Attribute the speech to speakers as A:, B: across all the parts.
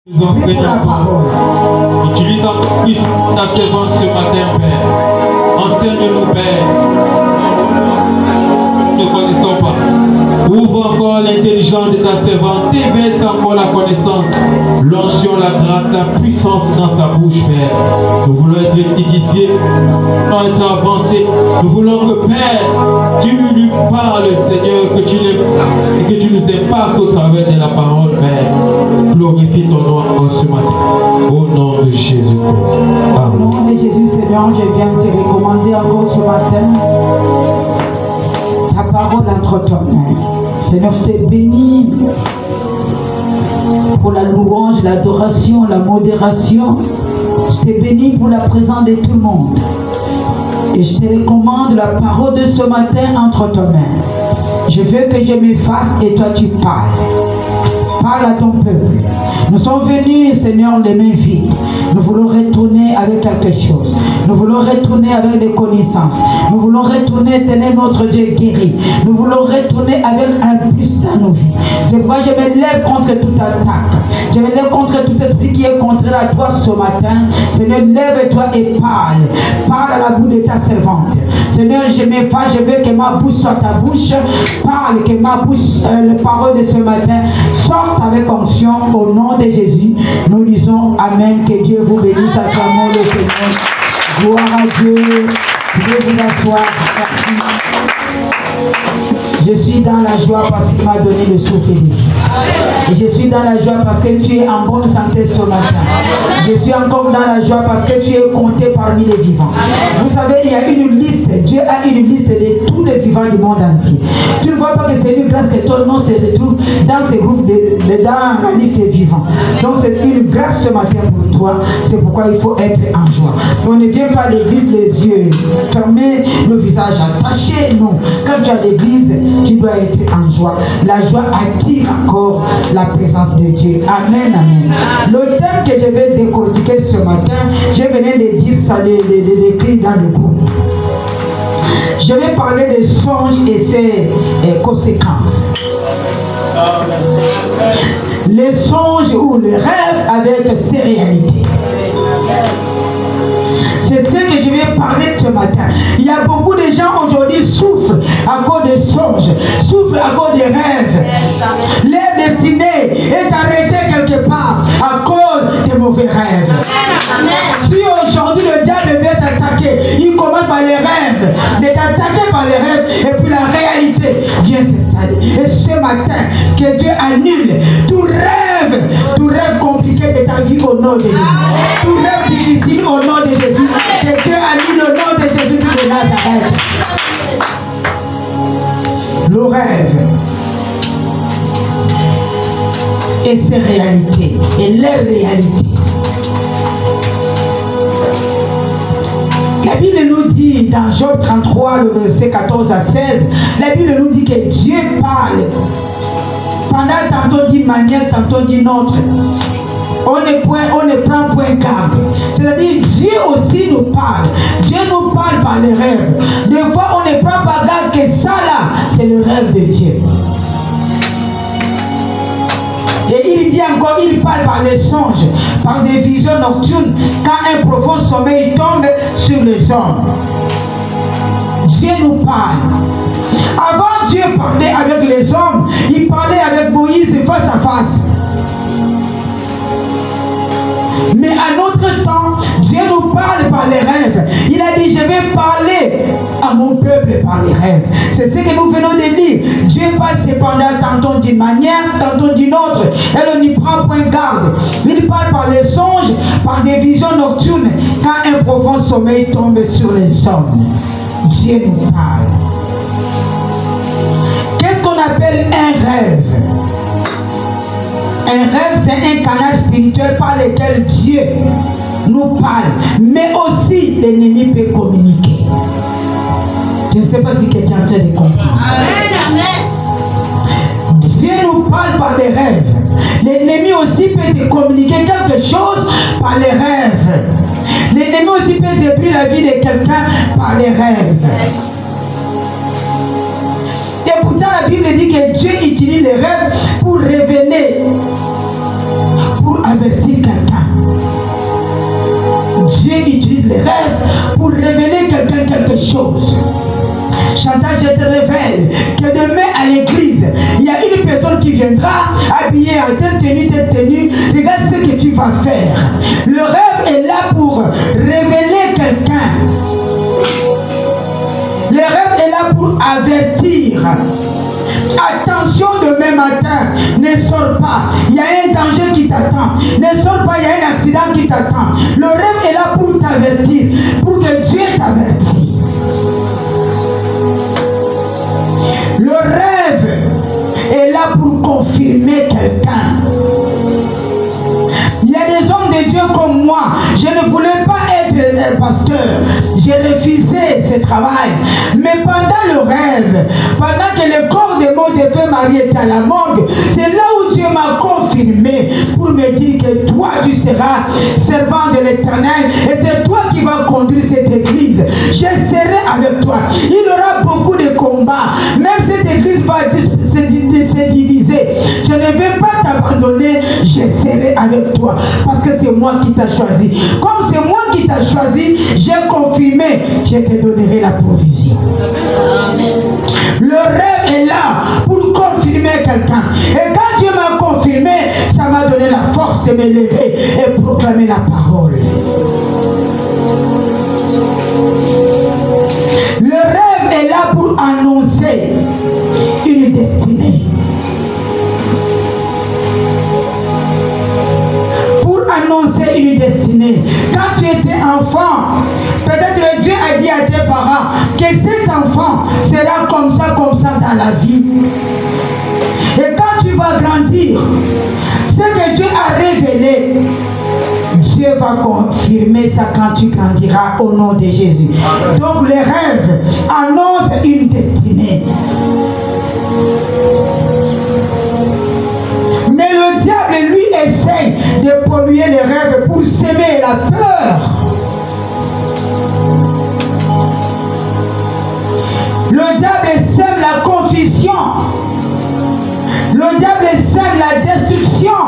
A: Nous enseigne encore. Utilise encore plus ta servante ce matin, Père. Enseigne-nous, Père. Nous ne connaissons pas. Ouvre encore l'intelligence de ta servante. Déverse encore la connaissance, l'onction, la grâce, la puissance dans sa bouche, Père. Nous voulons être édifiés, nous voulons être avancés. Nous voulons que, Père, tu lui parles, Seigneur, que tu nous impartes au travers de la parole, Père. Glorifie ton nom encore ce matin. Au nom de Jésus-Christ.
B: Au nom de Jésus, Seigneur, je viens te recommander encore ce matin ta parole entre ton main. Seigneur, je te bénis pour la louange, l'adoration, la modération. Je te bénis pour la présence de tout le monde. Et je te recommande la parole de ce matin entre tes mains. Je veux que je m'efface et toi tu parles. Parle à ton peuple. Nous sommes venus, Seigneur, les mains vides. Nous voulons retourner avec quelque chose. Nous voulons retourner avec des connaissances. Nous voulons retourner tenir notre Dieu guéri. Nous voulons retourner avec un plus dans nos vies. C'est pourquoi je me lève contre toute attaque. Je me lève contre tout esprit qui est contraire à toi ce matin. Seigneur, lève-toi et parle. Parle à la bouche de ta servante. Seigneur, je m'efface, je veux que ma bouche soit ta bouche. Parle, que ma bouche, les paroles de ce matin sortent avec onction au nom de Jésus. Nous disons Amen. Que Dieu vous bénisse. Acclamons le Seigneur. Gloire à Dieu. Vous pouvez vous asseoir. Merci. Je suis dans la joie parce qu'il m'a donné le souffle de vie. Et je suis dans la joie parce que tu es en bonne santé ce matin. Je suis encore dans la joie parce que tu es compté parmi les vivants. Vous savez, il y a une liste. Dieu a une liste de tous les vivants du monde entier. Tu ne vois pas que c'est une grâce que ton nom se retrouve dans ce groupe, dans la liste des vivants. Donc c'est une grâce ce matin pour toi. C'est pourquoi il faut être en joie. On ne vient pas à l'église les yeux fermés, le visage attaché. Non. Quand tu as l'église, tu dois être en joie. La joie attire encore la présence de Dieu. Amen, amen. Le thème que je vais décortiquer ce matin, je venais de dire ça, de l'écrire dans le groupe. Je vais parler des songes et ses conséquences. Les songes ou les rêves avec ses réalités. C'est ce que je vais parler ce matin. Il y a beaucoup de gens aujourd'hui souffrent à cause des songes, souffrent à cause des rêves. Leur destinée est arrêtée quelque part à cause des mauvais rêves. Si aujourd'hui le diable veut t'attaquer, il commence par les rêves, de t'attaquer par les rêves, et puis la réalité vient s'installer. Et ce matin, que Dieu annule tout rêve compliqué de ta vie au nom de Jésus. Tout rêve difficile au nom de Jésus. Que Dieu annule au nom de Jésus de Nazareth. Le rêve et ses réalités et les réalités. La Bible nous dit dans Job 33, le verset 14 à 16, la Bible nous dit que Dieu parle. Pendant tantôt d'une manière, tantôt d'une autre. On ne prend point garde. C'est-à-dire Dieu aussi nous parle. Dieu nous parle par les rêves. Des fois on ne prend pas garde que ça là, c'est le rêve de Dieu. Et il dit encore, il parle par les songes, par des visions nocturnes, quand un profond sommeil tombe sur les hommes. Dieu nous parle. Avant Dieu parlait avec les hommes, il parlait avec Moïse face à face. Mais à notre temps, Dieu nous parle par les rêves. Il a dit, je vais parler à mon peuple par les rêves. C'est ce que nous venons de lire. Dieu parle cependant tantôt d'une manière, tantôt d'une autre. Elle n'y prend point garde. Il parle par les songes, par des visions nocturnes, quand un profond sommeil tombe sur les hommes. Dieu nous parle. Qu'est-ce qu'on appelle un rêve? Un rêve, c'est un canal spirituel par lequel Dieu nous parle. Mais aussi, l'ennemi peut communiquer. Je ne sais pas si quelqu'un a de comprendre. Amen. Dieu nous parle par les rêves. L'ennemi aussi peut te communiquer quelque chose par les rêves. L'ennemi aussi peut détruire la vie de quelqu'un par les rêves. Et pourtant la Bible dit que Dieu utilise les rêves pour révéler, pour avertir quelqu'un. Dieu utilise les rêves pour révéler quelqu'un quelque chose. Chantal, je te révèle que demain à l'église, il y a une personne qui viendra habillée en telle tenue. Regarde ce que tu vas faire. Le rêve est là pour révéler quelqu'un. Le rêve est là pour avertir. Attention, demain matin, ne sors pas. Il y a un danger qui t'attend. Ne sors pas, il y a un accident qui t'attend. Le rêve est là pour t'avertir, pour que Dieu t'avertisse. Le rêve est là pour confirmer quelqu'un. Il y a des hommes de Dieu comme moi. Je ne voulais pas être pasteur. J'ai refusé ce travail. Mais pendant le rêve, pendant que le corps de mon défunt mari était à la morgue, c'est là où Dieu m'a confirmé pour me dire que toi tu seras servant de l'Éternel et c'est toi qui vas conduire cette église. Je serai avec toi. Il y aura beaucoup de combats. Même cette église va se diviser. Je ne vais pas t'abandonner. Je serai avec toi. Parce que c'est moi qui t'ai choisi. Comme c'est moi qui t'ai choisi, j'ai confirmé, je te donnerai la provision. Amen. Le rêve est là pour confirmer quelqu'un. Et quand Dieu m'a confirmé, ça m'a donné la force de me lever et proclamer la parole. Le rêve est là pour annoncer une destinée. Annoncer une destinée. Quand tu étais enfant, peut-être Dieu a dit à tes parents que cet enfant sera comme ça dans la vie. Et quand tu vas grandir, ce que Dieu a révélé, Dieu va confirmer ça quand tu grandiras au nom de Jésus. Donc les rêves annoncent une destinée. Mais le diable, lui, essaye de polluer les rêves pour s'aimer la peur. Le diable sème la confusion. Le diable sème la destruction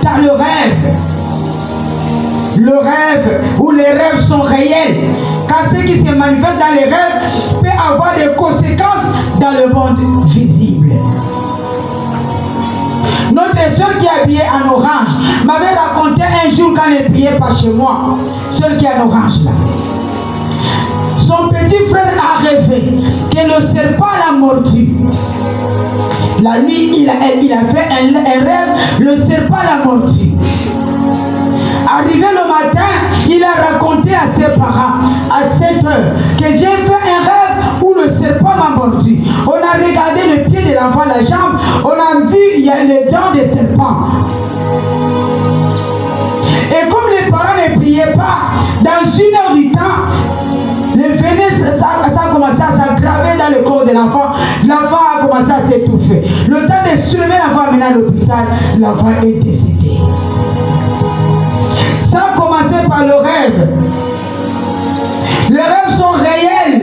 B: dans le rêve. Le rêve, où les rêves sont réels, car ce qui se manifeste dans les rêves peut avoir des conséquences dans le monde visible. Notre soeur qui est habillée en orange m'avait raconté un jour quand elle priait pas chez moi, celle qui est en orange là. Son petit frère a rêvé que le serpent l'a mordu. La nuit, il a fait un rêve, le serpent l'a mordu. Arrivé le matin, il a raconté à ses parents, à 7 heures, que j'ai fait un rêve où le serpent m'a mordu. On a regardé le pied de l'enfant, la jambe, on a vu, il y a les dents des serpents. Et comme les parents ne priaient pas, dans 1 heure du temps, le venin, ça a commencé à s'aggraver dans le corps de l'enfant. L'enfant a commencé à s'étouffer. Le temps de soulever l'enfant, amené à l'hôpital, l'enfant est décédé. Ça a commencé par le rêve. Les rêves sont réels.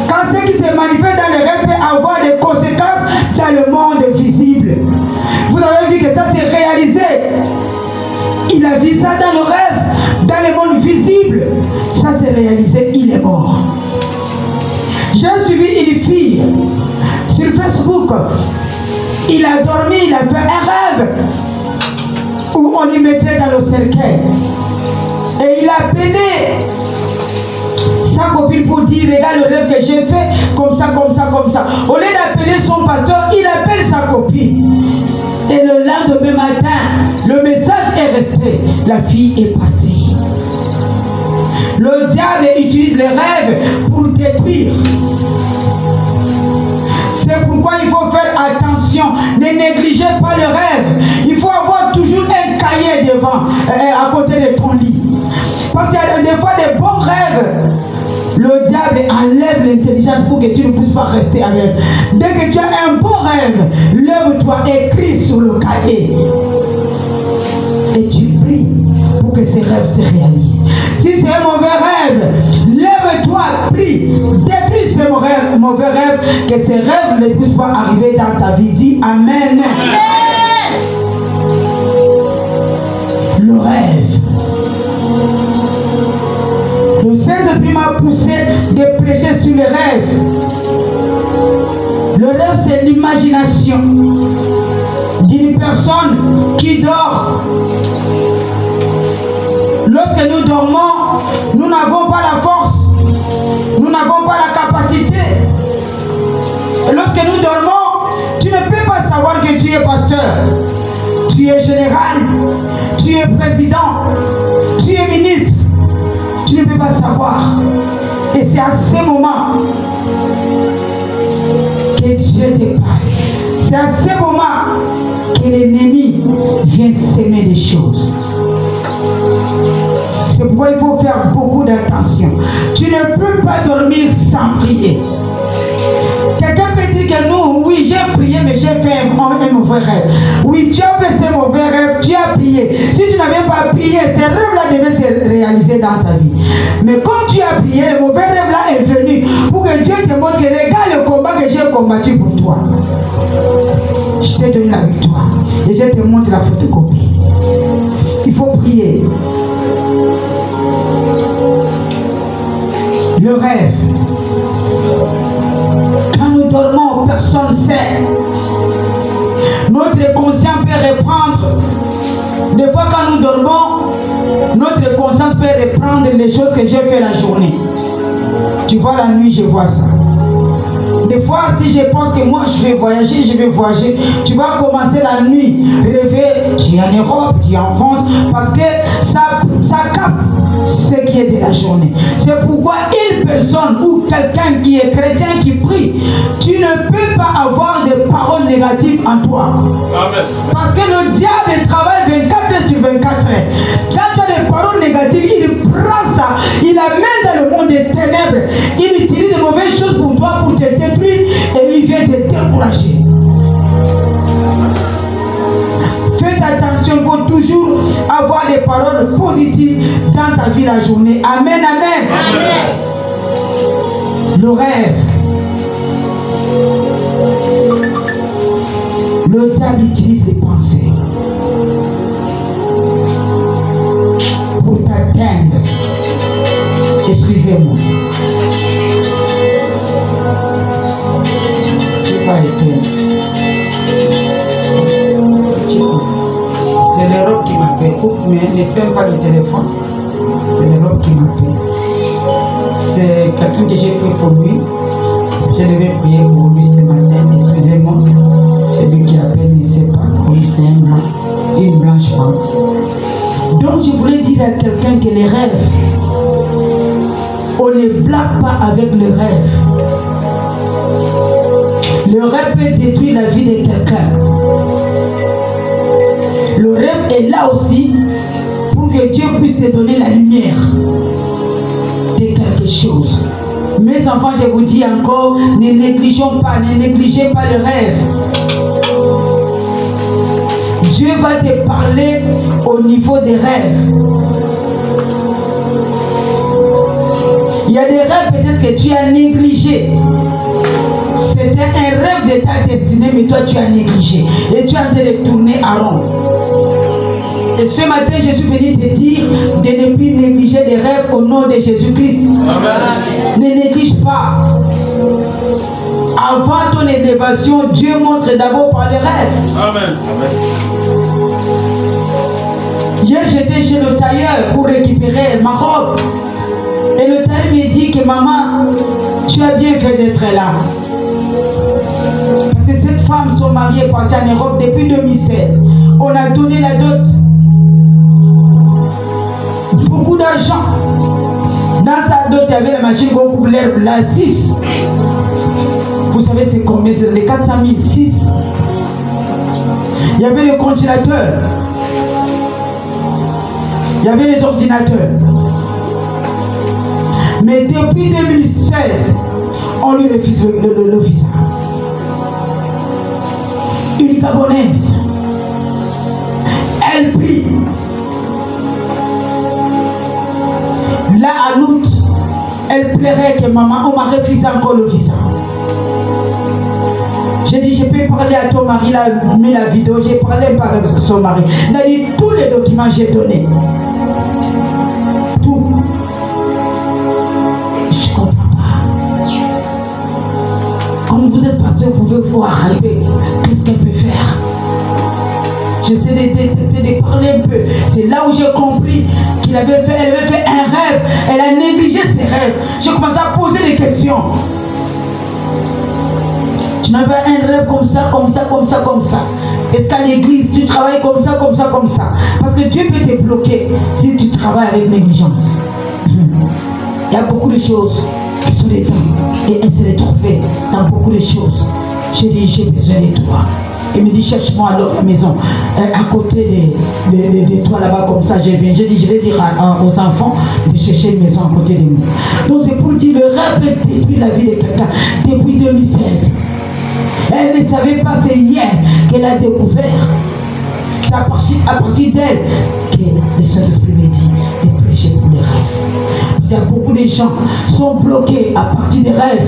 B: Quand ce qui se manifeste dans les rêves peut avoir des conséquences dans le monde visible. Vous avez vu que ça s'est réalisé. Il a vu ça dans le rêve, dans le monde visible. Ça s'est réalisé, il est mort. J'ai suivi une fille sur Facebook. Il a dormi, il a fait un rêve où on lui mettait dans le cercueil. Et il a appelé sa copine pour dire, regarde le rêve que j'ai fait, comme ça, comme ça, comme ça. Au lieu d'appeler son pasteur, il appelle sa copine. Et le lendemain matin, le message est resté. La fille est partie. Le diable utilise les rêves pour détruire. C'est pourquoi il faut faire attention. Ne négligez pas le rêve. Il faut avoir toujours un cahier devant, à côté de ton lit. Parce qu'il y a des fois des bons rêves. Le diable enlève l'intelligence pour que tu ne puisses pas rester avec. Dès que tu as un bon rêve, lève-toi, écris sur le cahier. Et tu pries pour que ces rêves se réalisent. Si c'est un mauvais rêve, lève-toi, prie, détruis ce mauvais rêve, que ces rêves ne puissent pas arriver dans ta vie. Dis Amen. Amen. le rêve. Le Saint-Esprit m'a poussé de prêcher sur le rêve. Le rêve, c'est l'imagination d'une personne qui dort. Lorsque nous dormons, nous n'avons pas la force, nous n'avons pas la capacité. Et lorsque nous dormons, tu ne peux pas savoir que tu es pasteur, tu es général, tu es président, tu es ministre. Tu ne peux pas savoir. Et c'est à ce moment que Dieu te parle. C'est à ce moment que l'ennemi vient s'aimer des choses. C'est pourquoi il faut faire beaucoup d'attention. Tu ne peux pas dormir sans prier. Quelqu'un peut dire que nous, oui, j'ai prié, mais j'ai fait un mauvais rêve. Oui, tu as fait ce mauvais rêve, tu as prié. Si tu n'avais pas prié, ces rêves-là devaient se réaliser dans ta vie. Mais comme tu as prié, le mauvais rêve-là est venu pour que Dieu te montre que regarde le combat que j'ai combattu pour toi. Je t'ai donné la victoire. Et je te montre la photocopie. Il faut prier. Le rêve. Quand nous dormons, personne ne sait. Notre conscience peut reprendre. Des fois, quand nous dormons, notre conscience peut reprendre les choses que j'ai fait la journée. Tu vois, la nuit, je vois ça. Des fois, si je pense que moi je vais voyager, tu vas commencer la nuit, rêver, tu es en Europe, tu es en France, parce que ça capte ce qui est de la journée. C'est pourquoi une personne ou quelqu'un qui est chrétien, qui prie, tu ne peux pas avoir de paroles négatives en toi. Amen. Parce que le diable travaille 24 heures sur 24 heures. Quand tu as des paroles négatives, il prend ça, il amène dans le monde des ténèbres, il utilise de mauvaises choses pour toi, pour te détruire, et il vient te décourager. Faites attention, il faut toujours avoir des paroles positives dans ta vie la journée. Amen, amen. Amen. Le rêve. Le diable utilise les pensées pour t'atteindre. Excusez-moi. C'est l'Europe qui m'appelle. Mais ne ferme pas le téléphone. C'est l'Europe qui m'appelle. C'est quelqu'un que j'ai pris pour lui. Je devais prier pour lui ce matin. Excusez-moi. C'est lui qui appelle, ne sait pas. C'est un blanc. Une blanche femme. Donc je voulais dire à quelqu'un que les rêves, on ne blague pas avec le rêve. Le rêve peut détruire la vie de quelqu'un. Le rêve est là aussi pour que Dieu puisse te donner la lumière de quelque chose. Mes enfants, je vous dis encore, ne négligez pas le rêve. Dieu va te parler au niveau des rêves. Il y a des rêves peut-être que tu as négligés. C'était un rêve de ta destinée, mais toi tu as négligé. Et tu es en train de tourner à rond. Et ce matin, je suis venu te dire de ne plus négliger les rêves au nom de Jésus-Christ. Ne néglige pas. Avant ton élévation, Dieu montre d'abord par les rêves. Amen. Hier, j'étais chez le tailleur pour récupérer ma robe. Et le tailleur me dit que maman, tu as bien fait d'être là. Parce que cette femme, son mari est parti en Europe depuis 2016. On a donné la dot. Beaucoup d'argent. Dans ta dot, il y avait la machine qu'on coupe l'herbe, la 6. Vous savez c'est combien? C'est les 400 000, 6. Il y avait le congélateur. Il y avait les ordinateurs. Mais depuis 2016, on lui refuse le visa. Une Gabonaise, elle prie. Là, à août, elle plairait que maman, on m'a refusé encore le visa. J'ai dit, je peux parler à ton mari, il a mis la vidéo, j'ai parlé pas avec son mari. Il a dit, tous les documents j'ai donné. Tout. Je ne comprends pas. Comme vous êtes pasteur, vous pouvez voir un peu qu'est-ce qu'elle peut faire. J'essaie de parler un peu. C'est là où j'ai compris qu'elle avait fait un rêve. Elle a négligé ses rêves. J'ai commencé à poser des questions. Tu n'avais pas un rêve comme ça, comme ça, comme ça, comme ça. Est-ce qu'à l'église, tu travailles comme ça, comme ça, comme ça? Parce que Dieu peut te bloquer si tu travailles avec négligence. Il y a beaucoup de choses qui sont dedans. Et elle s'est retrouvée dans beaucoup de choses. J'ai dit, j'ai besoin de toi. Il me dit, cherche-moi à l'autre maison, à côté de toi là-bas, comme ça, je viens. J'ai dit, je vais dire aux enfants de chercher une maison à côté de moi. Donc c'est pour dire, le rêve peut détruire la vie de quelqu'un depuis 2016. Elle ne savait pas, c'est hier qu'elle a découvert. C'est à partir d'elle que le Saint-Esprit me dit de prêcher pour les rêves. Il y a beaucoup de gens qui sont bloqués à partir des rêves.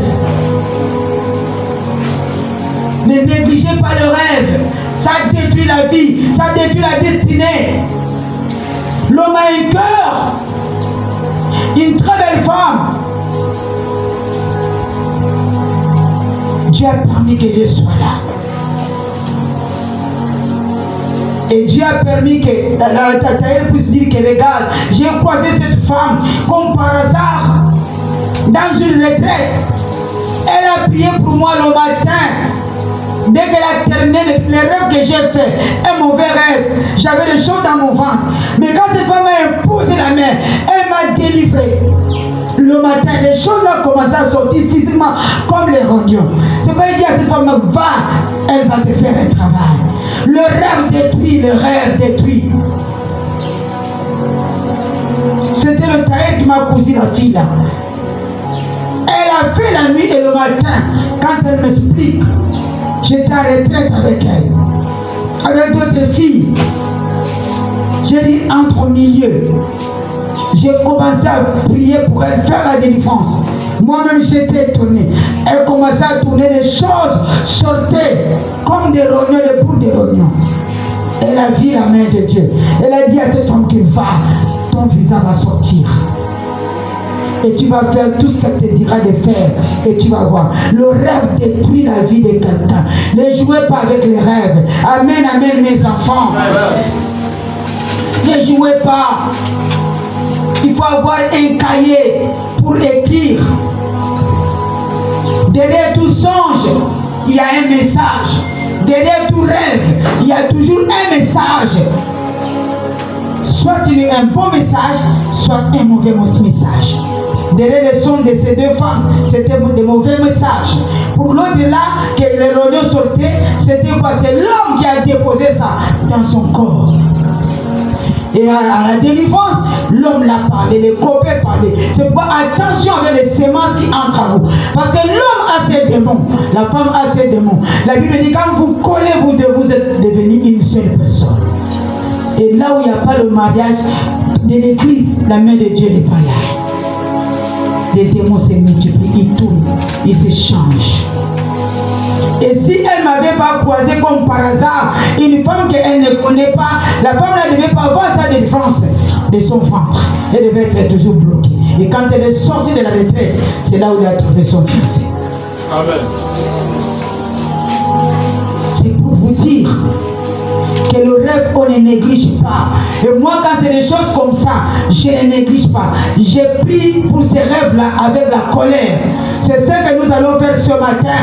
B: Ne négligez pas le rêve. Ça détruit la vie. Ça détruit la destinée. L'homme a un cœur. Une très belle femme. Dieu a permis que je sois là. Et Dieu a permis que Tataël puisse dire que regarde, j'ai croisé cette femme comme par hasard dans une retraite. Elle a prié pour moi le matin. Dès qu'elle a terminé les rêves que j'ai fait, un mauvais rêve, j'avais des choses dans mon ventre. Mais quand cette femme m'a imposé la main, elle m'a délivré. Le matin, les choses ont commencé à sortir physiquement comme les rodions. C'est quand il dit à cette femme, va, elle va te faire un travail. Le rêve détruit, le rêve détruit. C'était le tailleur qui m'a causé la fille là. Elle a fait la nuit et le matin, quand elle m'explique, j'étais en retraite avec elle, avec d'autres filles. J'ai dit entre milieu. J'ai commencé à prier pour elle, faire la délivrance. Moi-même j'étais étonné. Elle commençait à tourner, les choses sortaient comme des rognons, des bouts de rognons. Elle a vu la main de Dieu. Elle a dit à cette femme qu'il va, ton visage va sortir. Et tu vas faire tout ce qu'elle te dira de faire. Et tu vas voir. Le rêve détruit la vie de quelqu'un. Ne jouez pas avec les rêves. Amen, amen, mes enfants. Ne jouez pas. Il faut avoir un cahier pour écrire. Derrière tout songe, il y a un message. Derrière tout rêve, il y a toujours un message. Soit un bon message, soit un mauvais message. Derrière le son de ces deux femmes, c'était des mauvais messages. Pour l'autre là, que les rognons sortaient, c'était quoi? C'est l'homme qui a déposé ça dans son corps. Et à la délivrance, l'homme l'a parlé, les copains parlaient. C'est pourquoi attention avec les semences qui entrent à vous. Parce que l'homme a ses démons, la femme a ses démons. La Bible dit quand vous collez, vous êtes devenu une seule personne. Et là où il n'y a pas le mariage de l'église, la main de Dieu n'est pas là. Les démons se multiplient, ils tournent, ils se changent. Et si elle ne m'avait pas croisé comme par hasard, une femme qu'elle ne connaît pas, la femme ne devait pas avoir sa défense de son ventre. Elle devait être toujours bloquée. Et quand elle est sortie de la retraite, c'est là où elle a trouvé son fiancé. Amen. C'est pour vous dire que le rêve, on ne néglige pas. Et moi, quand c'est des choses comme ça, je ne néglige pas. J'ai pris pour ces rêves-là avec la colère. C'est ce que nous allons faire ce matin.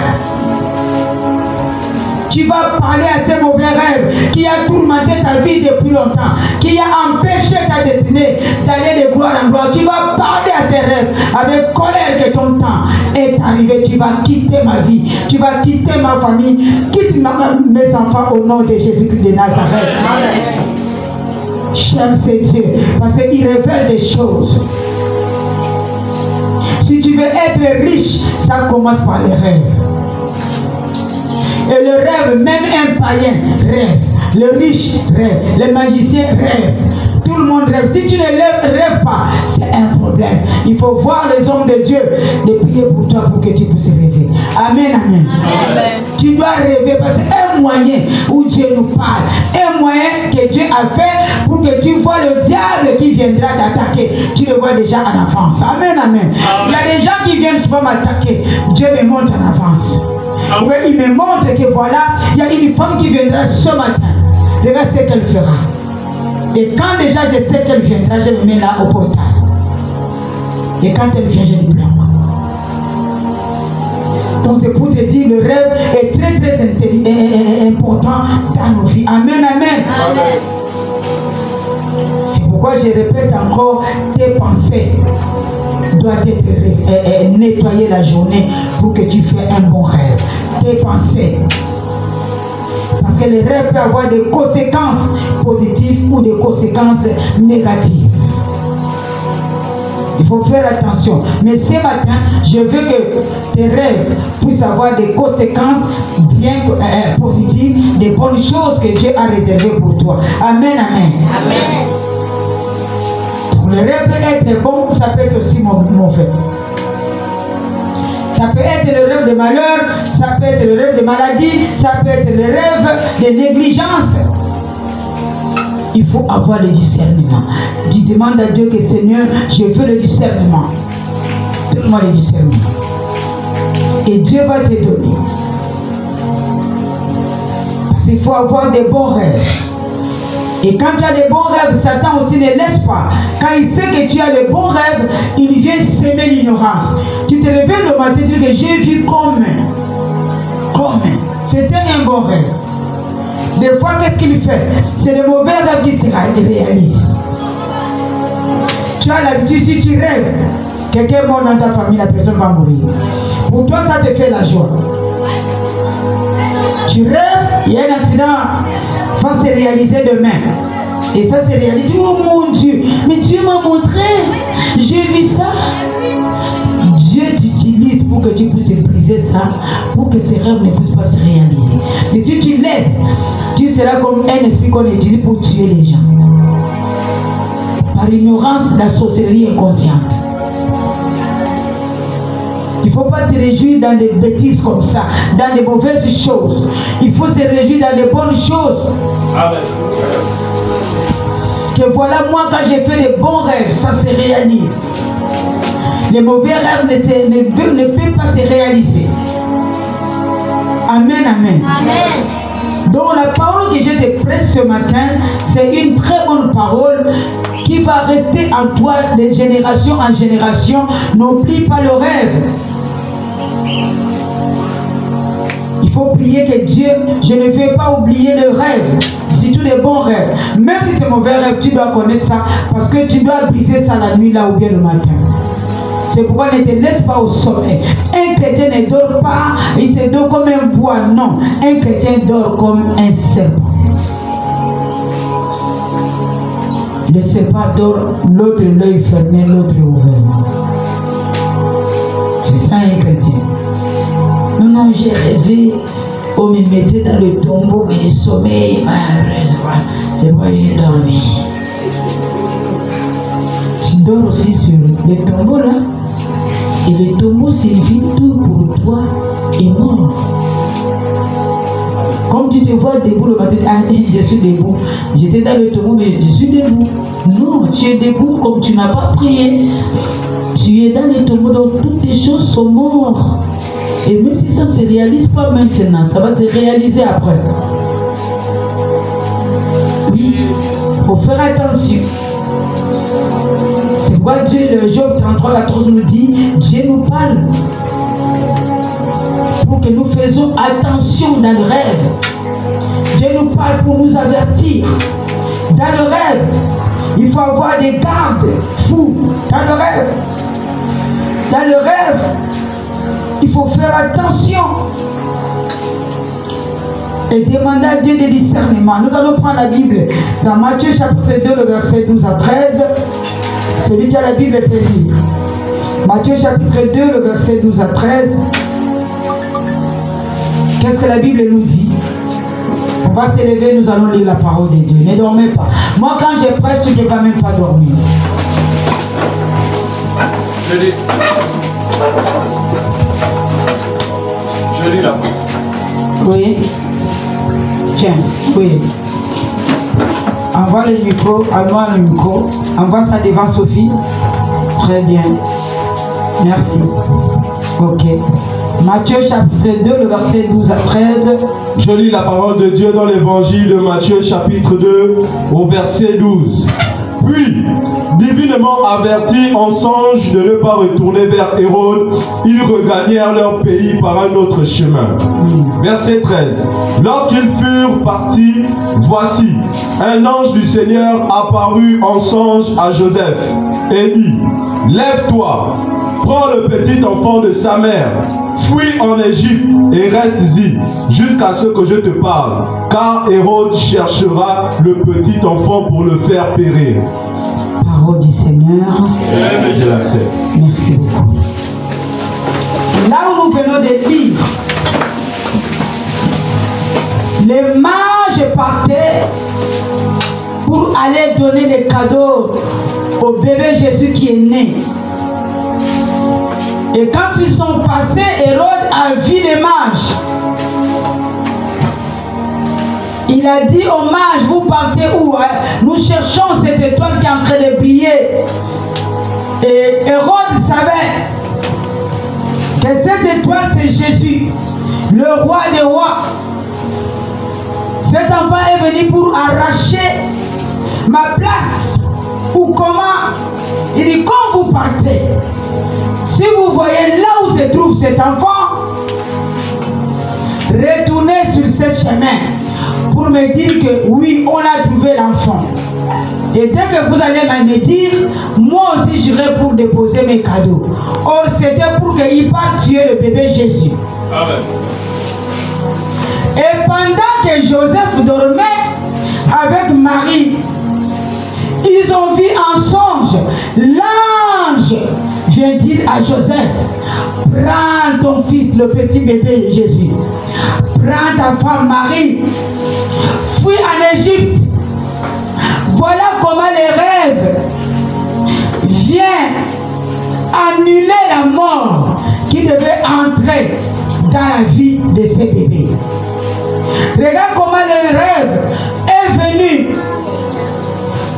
B: Tu vas parler à ces mauvais rêves qui a tourmenté ta vie depuis longtemps, qui a empêché ta destinée d'aller de gloire en gloire. Tu vas parler à ces rêves avec colère que ton temps est arrivé. Tu vas quitter ma vie, tu vas quitter ma famille, quitte mes enfants au nom de Jésus-Christ de Nazareth. J'aime ce Dieu parce qu'il révèle des choses. Si tu veux être riche, ça commence par les rêves. Et le rêve, même un païen rêve. Le riche rêve. Les magiciens rêvent. Tout le monde rêve. Si tu ne rêves pas, c'est un problème. Il faut voir les hommes de Dieu de prier pour toi pour que tu puisses rêver. Amen, amen. Amen. Tu dois rêver parce que c'est un moyen où Dieu nous parle. Un moyen que Dieu a fait pour que tu vois le diable qui viendra t'attaquer. Tu le vois déjà en avance. Amen, amen. Il y a des gens qui viennent souvent m'attaquer. Dieu me montre en avance. Oui, il me montre que voilà, il y a une femme qui viendra ce matin. Regarde ce qu'elle fera. Et quand déjà je sais qu'elle viendra, je me mets là au portail. Et quand elle vient, je lui pleure. Donc c'est pour te dire, le rêve est très très important dans nos vies. Amen, amen. Amen. C'est pourquoi je répète encore, tes pensées doivent être nettoyées la journée pour que tu fasses un bon rêve. Tes pensées. Parce que les rêves peuvent avoir des conséquences positives ou des conséquences négatives. Il faut faire attention. Mais ce matin, je veux que tes rêves puissent avoir des conséquences bien positives, des bonnes choses que Dieu a réservées pour toi. Amen, amen. Amen. Le rêve peut être bon, ça peut être aussi mauvais. Ça peut être le rêve de malheur, ça peut être le rêve de maladie, ça peut être le rêve de négligence. Il faut avoir le discernement. Tu demandes à Dieu que Seigneur, je veux le discernement. Donne-moi le discernement. Et Dieu va te donner. Parce qu'il faut avoir des bons rêves. Et quand tu as des bons rêves, Satan aussi ne laisse pas. Quand il sait que tu as des bons rêves, il vient s'aimer l'ignorance. Tu te réveilles le matin et tu dis que j'ai vu comme. C'était un bon rêve. Des fois, qu'est-ce qu'il fait? C'est le mauvais rêve qui se réalise. Tu as l'habitude, si tu rêves, quelqu'un mort dans ta famille, la personne va mourir. Pour toi, ça te fait la joie. Tu rêves, il y a un accident, va se réaliser demain. Et ça se réalise. Oh mon Dieu, mais Dieu m'a montré, j'ai vu ça. Dieu t'utilise pour que tu puisses briser ça, pour que ces rêves ne puissent pas se réaliser. Mais si tu laisses, tu seras comme un esprit qu'on utilise pour tuer les gens. Par ignorance, la sorcellerie inconsciente. Il ne faut pas te réjouir dans des bêtises comme ça, dans des mauvaises choses. Il faut se réjouir dans des bonnes choses. Amen. Que voilà, moi quand j'ai fait des bons rêves, ça se réalise. Les mauvais rêves ne peuvent pas se réaliser. Amen, amen. Amen. Donc la parole que je te prête ce matin, c'est une très bonne parole qui va rester en toi de génération en génération. N'oublie pas le rêve. Il faut prier que Dieu, je ne veux pas oublier le rêve. C'est tous les bons rêves. Même si c'est mauvais rêve, tu dois connaître ça parce que tu dois briser ça la nuit là ou bien le matin. C'est pourquoi ne te laisse pas au sommeil. Un chrétien ne dort pas, il se dort comme un bois. Non, un chrétien dort comme un serpent. Le serpent dort, l'autre l'œil fermé, l'autre ouvert. C'est ça un chrétien. Non, j'ai rêvé, on me mettait dans le tombeau, mais le sommeil m'a reçu. C'est moi j'ai dormi. Je dors aussi sur le tombeau là. Et le tombeau signifie tout pour toi et moi. Comme tu te vois debout le matin, ah, je suis debout. J'étais dans le tombeau, mais je suis debout. Non, tu es debout comme tu n'as pas prié. Tu es dans le tombeau, donc toutes les choses sont mortes. Et même si ça ne se réalise pas maintenant, ça va se réaliser après. Oui, il faut faire attention. C'est pourquoi Dieu, le Job 33, 14 nous dit, Dieu nous parle. Pour que nous faisions attention dans le rêve. Dieu nous parle pour nous avertir. Dans le rêve, il faut avoir des gardes fous. Dans le rêve. Dans le rêve, il faut faire attention. Et demander à Dieu des discernements. Nous allons prendre la Bible dans Matthieu chapitre 2, le verset 12 à 13. Celui qui a la Bible peut lire. Matthieu chapitre 2, le verset 12 à 13. Qu'est-ce que la Bible nous dit? On va s'élever, nous allons lire la parole de Dieu. Ne dormez pas. Moi, quand je prêche, je ne peux pas même pas dormir.
C: Je lis la parole.
B: Oui. Tiens, oui. Envoie le micro, envoie le micro. Envoie ça devant Sophie. Très bien. Merci. Ok. Matthieu chapitre 2, le verset 12 à 13.
C: Je lis la parole de Dieu dans l'évangile de Matthieu chapitre 2 au verset 12. Puis, divinement avertis en songe de ne pas retourner vers Hérode, ils regagnèrent leur pays par un autre chemin. Verset 13. Lorsqu'ils furent partis, voici, un ange du Seigneur apparut en songe à Joseph et dit, lève-toi, prends le petit enfant de sa mère, fuis en Égypte et reste-y jusqu'à ce que je te parle, car Hérode cherchera le petit enfant pour le faire périr.
B: Parole du Seigneur.
C: Je l'accepte.
B: Merci beaucoup. Là où nous venons de lire, les mages partaient pour aller donner des cadeaux au bébé Jésus qui est né. Et quand ils sont passés, Hérode a vu les mages. Il a dit aux mages, vous partez où? Nous cherchons cette étoile qui est en train de briller. Et Hérode savait que cette étoile c'est Jésus, le roi des rois. Cet enfant est venu pour arracher ma place. Ou comment? Il dit, quand vous partez, si vous voyez là où se trouve cet enfant, retournez sur ce chemin pour me dire que oui, on a trouvé l'enfant. Et dès que vous allez me dire, moi aussi j'irai pour déposer mes cadeaux. Or, c'était pour qu'il parte tuer le bébé Jésus. Amen. Et pendant que Joseph dormait avec Marie, ils ont vu en songe, l'ange vient dire à Joseph, prends ton fils, le petit bébé Jésus, prends ta femme Marie, fuis en Égypte. Voilà comment les rêves viennent annuler la mort qui devait entrer dans la vie de ces bébés. Regarde comment le rêve est venu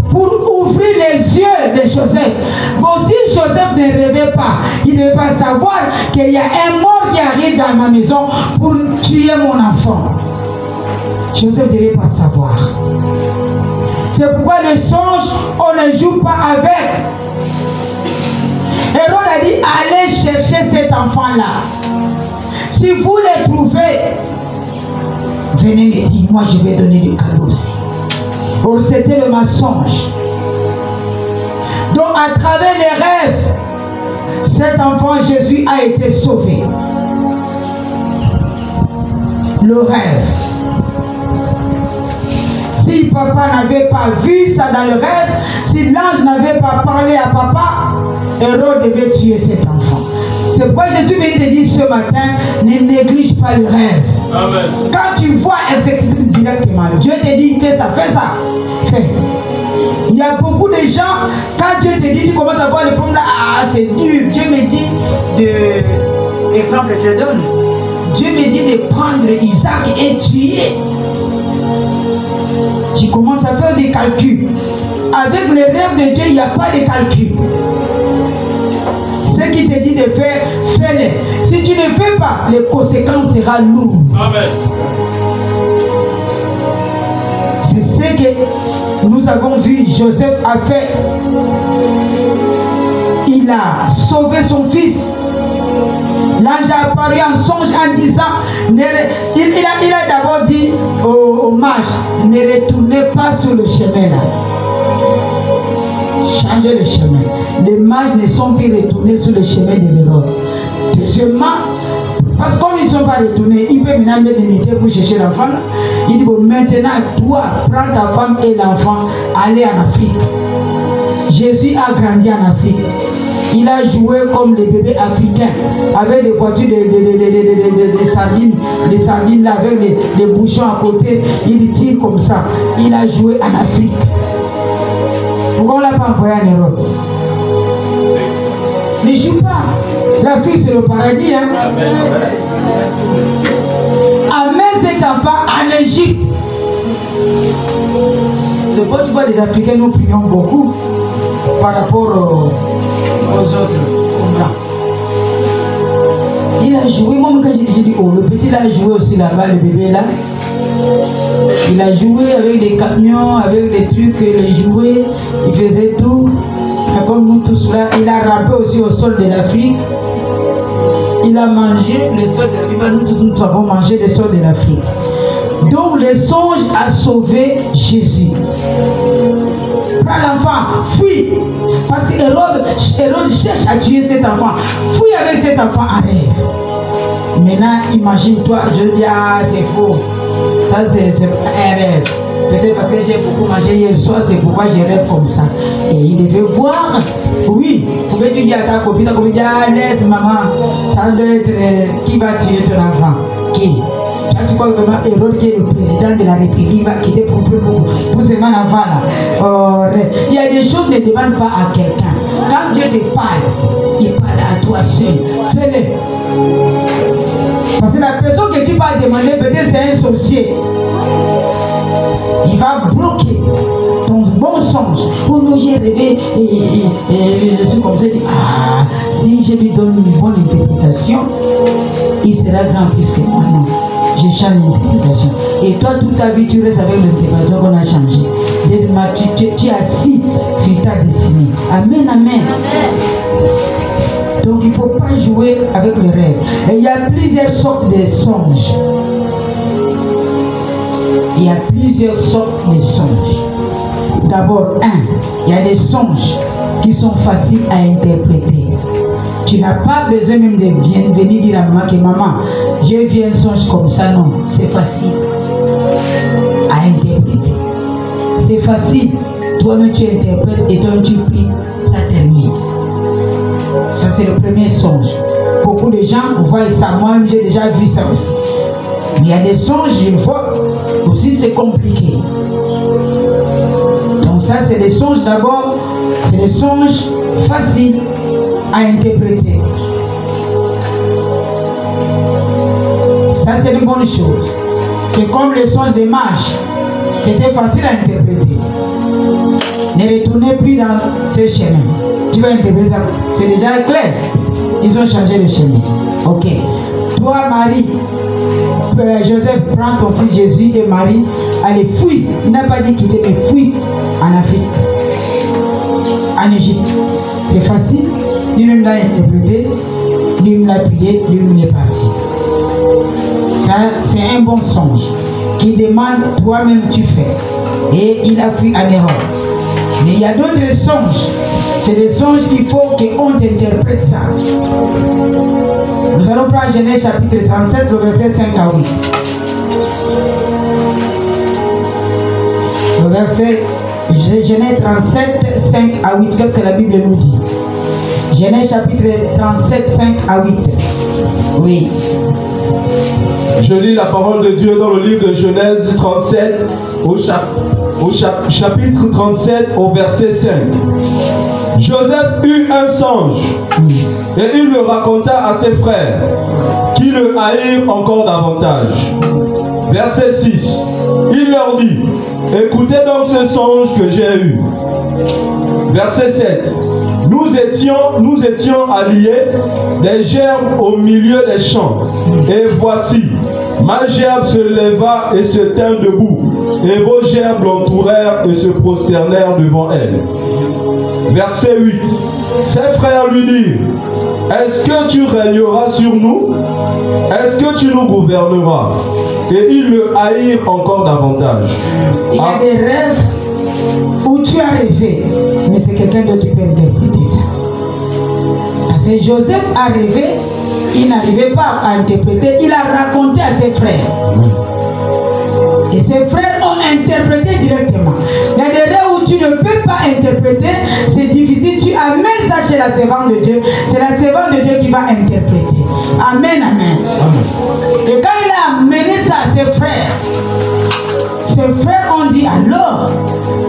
B: pour ouvrir les yeux de Joseph. Bon, si Joseph ne rêvait pas, il ne devait pas savoir qu'il y a un mort qui arrive dans ma maison pour tuer mon enfant. Joseph ne devait pas savoir. C'est pourquoi le songe, on ne joue pas avec. Hérode a dit, allez chercher cet enfant-là. Si vous le trouvez, venez me dire, moi je vais donner le cadeau aussi. Or, c'était le mensonge. Donc, à travers les rêves, cet enfant Jésus a été sauvé. Le rêve. Si papa n'avait pas vu ça dans le rêve, si l'ange n'avait pas parlé à papa, Hérode devait tuer cet enfant. C'est pourquoi Jésus vient te dire ce matin, ne néglige pas le rêve. Amen. Quand tu vois, elle s'exprime directement. Dieu te dit, fais ça, fais ça. Fais. Il y a beaucoup de gens, quand Dieu te dit, tu commences à voir le problème là, ah c'est dur. Dieu me dit de... Exemple, je te donne. Dieu me dit de prendre Isaac et tuer. Tu commences à faire des calculs. Avec le rêve de Dieu, il n'y a pas de calcul. Ce qui te dit de faire, fais-le. Si tu ne fais pas, les conséquences seront lourdes. Amen. C'est ce que nous avons vu Joseph a fait. Il a sauvé son fils. L'ange a apparu en songe en disant, il a d'abord dit aux mages, ne retournez pas sur le chemin là. Changez le chemin. Les mages ne sont plus retournés sur le chemin de l'Héros. Deuxièmement, parce qu'on ne sont pas retournés, il peut maintenant mettre des militaires pour chercher l'enfant. Il dit, bon, maintenant, toi, prends ta femme et l'enfant, allez en Afrique. Jésus a grandi en Afrique. Il a joué comme les bébés africains, avec des voitures de sardines, des sardines là, avec des bouchons à côté. Il tire comme ça. Il a joué en Afrique. Pourquoi on ne l'a pas envoyé en Europe? Ne joue pas. L'Afrique, c'est le paradis. Hein? À mes enfants en Égypte. C'est pourquoi tu vois les Africains, nous prions beaucoup par rapport aux autres. Il a joué, moi quand j'ai dit, oh, le petit là a joué aussi là-bas, le bébé là. Il a joué avec des camions, avec des trucs, les jouets, il faisait tout. Comme nous tous là, il a rampé aussi au sol de l'Afrique. Il a mangé le sol de l'Afrique. Nous tous nous avons mangé le sol de l'Afrique. Donc le songe a sauvé Jésus. Prends l'enfant, fuis. Parce que Hérode cherche à tuer cet enfant. Fuis avec cet enfant en rêve. Maintenant, imagine-toi, je dis, ah, c'est faux. Ça, c'est un rêve. Peut-être parce que j'ai beaucoup mangé hier soir, c'est pourquoi je rêve comme ça. Et il devait voir. Oui, pouvais-tu dire à ta copine, ah, laisse maman, ça doit être qui va tuer ton enfant. Qui? Tu crois vraiment Hérode qui est le président de la République va quitter pour ce man enfant là. Il y a des choses qui ne demandent pas à quelqu'un. Quand Dieu te parle, il parle à toi seul. Fais-le. Parce que la personne que tu vas demander, peut-être c'est un sorcier. Il va bloquer ton bon songe. Oh non, j'ai rêvé et je suis comme ça. Ah, si je lui donne une bonne interprétation, il sera grand plus que moi. Non, je change l'interprétation. Et toi, toute ta vie, tu restes avec l'interprétation qu'on a changée. Tu es assis sur ta destinée. Amen, amen. Donc il ne faut pas jouer avec le rêve. Et il y a plusieurs sortes de songes. Il y a plusieurs sortes de songes. D'abord, il y a des songes qui sont faciles à interpréter. Tu n'as pas besoin même de venir dire à maman que maman, j'ai vu un songe comme ça. Non, c'est facile à interpréter. C'est facile. Toi-même tu interprètes et toi tu pries, ça termine. Ça c'est le premier songe. Beaucoup de gens voient ça. Moi-même j'ai déjà vu ça aussi. Mais il y a des songes, je vois aussi, c'est compliqué. Donc ça, c'est des songes d'abord, c'est des songes faciles à interpréter. Ça, c'est une bonne chose. C'est comme les songes des mages. C'était facile à interpréter. Ne retournez plus dans ce chemin. Tu vas interpréter ça. C'est déjà clair. Ils ont changé le chemin. Ok. Toi, Marie, Joseph prend ton fils Jésus et Marie, allez, fuis. Il n'a pas dit qu'il était fuis en Afrique, en Égypte. C'est facile. Lui-même l'a interprété, lui-même l'a prié, lui-même est parti. Ça, c'est un bon songe qui demande toi-même tu fais. Et il a fui en erreur. Mais il y a d'autres songes. C'est des songes qu'il faut qu'on t'interprète ça. Nous allons prendre Genèse chapitre 37, le verset 5 à 8. Le verset Genèse 37, 5 à 8. Qu'est-ce que la Bible nous dit? Genèse chapitre 37, 5 à 8. Oui.
C: Je lis la parole de Dieu dans le livre de Genèse 37, au chapitre 37, au verset 5. Joseph eut un songe et il le raconta à ses frères qui le haïrent encore davantage. Verset 6. Il leur dit: écoutez donc ce songe que j'ai eu. Verset 7. Nous étions alliés des gerbes au milieu des champs. Et voici, ma gerbe se leva et se tint debout. Et vos gerbes l'entourèrent et se prosternèrent devant elle. Verset 8. Ses frères lui dirent: est-ce que tu régneras sur nous? Est-ce que tu nous gouverneras? Et ils le haïrent encore davantage.
B: Il y a des rêves où tu as rêvé, mais c'est quelqu'un d'autre qui peut interpréter ça. Parce que Joseph a rêvé, il n'arrivait pas à interpréter, il a raconté à ses frères. Et ses frères ont interprété directement. Il y a des rêves où tu ne peux pas interpréter, c'est difficile, tu amènes ça chez la servante de Dieu, c'est la servante de Dieu qui va interpréter. Amen, amen. Et quand il a amené ça à ses frères ont dit: alors,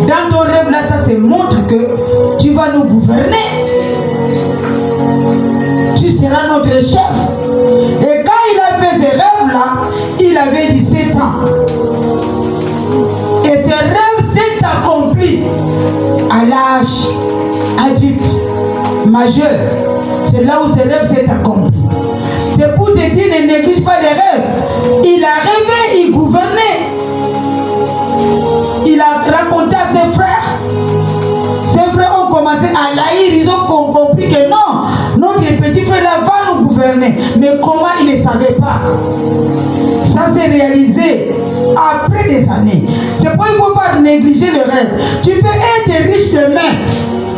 B: dans ton rêve là, ça se montre que tu vas nous gouverner. Tu seras notre chef. Et quand il a fait ce rêve là, il avait 17 7 ans. Et ce rêve s'est accompli à l'âge adulte, majeur. C'est là où ce rêve s'est accompli. C'est pour te dire, ne néglige pas les rêves. Il a rêvé, il gouvernait. Il a raconté à ses frères. Ses frères ont commencé à l'haïr. Ils ont compris que non, notre petit frère là va nous gouverner. Mais comment il ne savait pas? Ça s'est réalisé après des années. C'est pourquoi il ne faut pas négliger le rêve. Tu peux être riche demain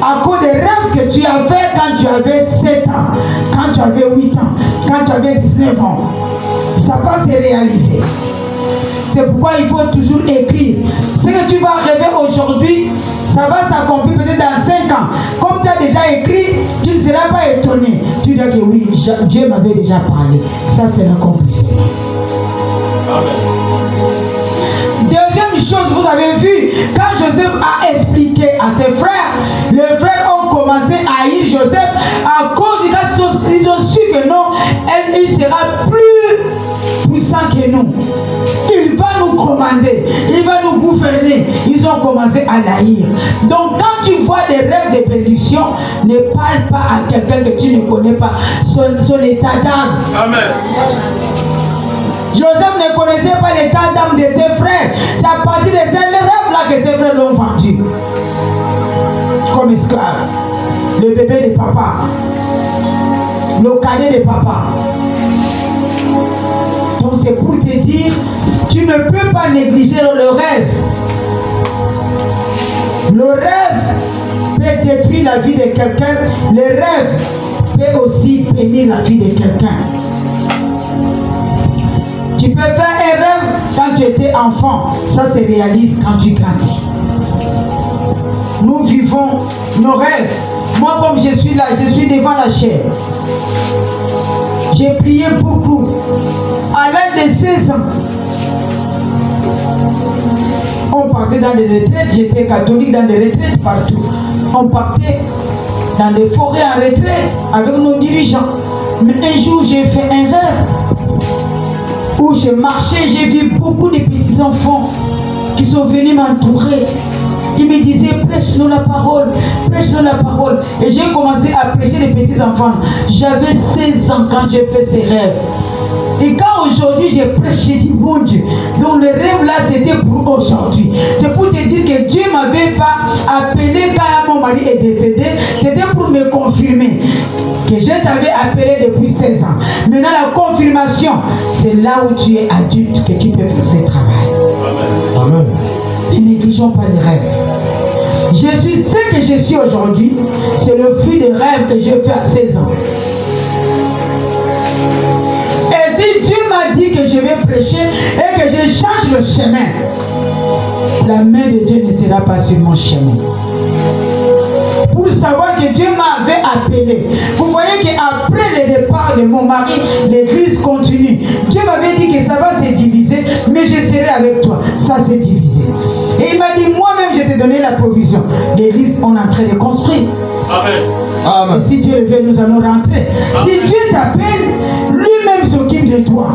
B: à cause des rêves que tu as fait quand tu avais 7 ans, quand tu avais 8 ans, quand tu avais 19 ans. Ça va se réaliser. C'est pourquoi il faut toujours écrire. Ce que tu vas rêver aujourd'hui, ça va s'accomplir peut-être dans 5 ans. Comme tu as déjà écrit, tu ne seras pas étonné. Tu dis que oui, Dieu m'avait déjà parlé. Ça, c'est l'accomplissement. Deuxième chose, vous avez vu, quand Joseph a expliqué à ses frères, les frères ont commencé à haïr Joseph à cause du cas ils ont su que non, il sera plus puissant que nous. Il va nous commander, il va nous gouverner. Ils ont commencé à l'haïr. Donc quand tu vois des rêves de perdition, ne parle pas à quelqu'un que tu ne connais pas son état d'âme. Amen. Joseph ne connaissait pas l'état d'âme de ses frères. C'est à partir de ces rêves-là que ses frères l'ont vendu comme esclave. Le bébé de papa, le cadet de papa. Donc c'est pour te dire, tu ne peux pas négliger le rêve. Le rêve peut détruire la vie de quelqu'un. Le rêve peut aussi bénir la vie de quelqu'un. Tu peux faire un rêve quand tu étais enfant. Ça se réalise quand tu grandis. Nous vivons nos rêves. Moi, comme je suis là, je suis devant la chair. J'ai prié beaucoup. À l'âge de 16 ans, on partait dans des retraites. J'étais catholique dans des retraites partout. On partait dans des forêts en retraite avec nos dirigeants. Mais un jour, j'ai fait un rêve où je marchais, j'ai vu beaucoup de petits enfants qui sont venus m'entourer. Ils me disaient, prêche-nous la parole, prêche-nous la parole. Et j'ai commencé à prêcher les petits enfants. J'avais 16 ans quand j'ai fait ces rêves. Et quand aujourd'hui j'ai prêché, j'ai dit, bon Dieu, donc le rêve là c'était pour aujourd'hui. C'est pour te dire que Dieu ne m'avait pas appelé quand mon mari est décédé. C'était pour me confirmer que je t'avais appelé depuis 16 ans. Maintenant la confirmation, c'est là où tu es adulte que tu peux faire ce travail. Amen. Amen. Ne négligeons pas les rêves. Je suis ce que je suis aujourd'hui, c'est le fruit des rêves que j'ai fait à 16 ans. Et si Dieu m'a dit que je vais prêcher et que je change le chemin, la main de Dieu ne sera pas sur mon chemin. Pour savoir que Dieu m'avait appelé. Vous voyez qu'après le départ de mon mari, l'église continue. Dieu m'avait dit que ça va se diviser, mais je serai avec toi. Ça s'est divisé. Et il m'a dit, moi-même, je t'ai donné la provision. L'église, on est en train de construire. Amen. Amen. Et si Dieu le veut, nous allons rentrer. Amen. Si Dieu t'appelle, lui-même s'occupe de toi.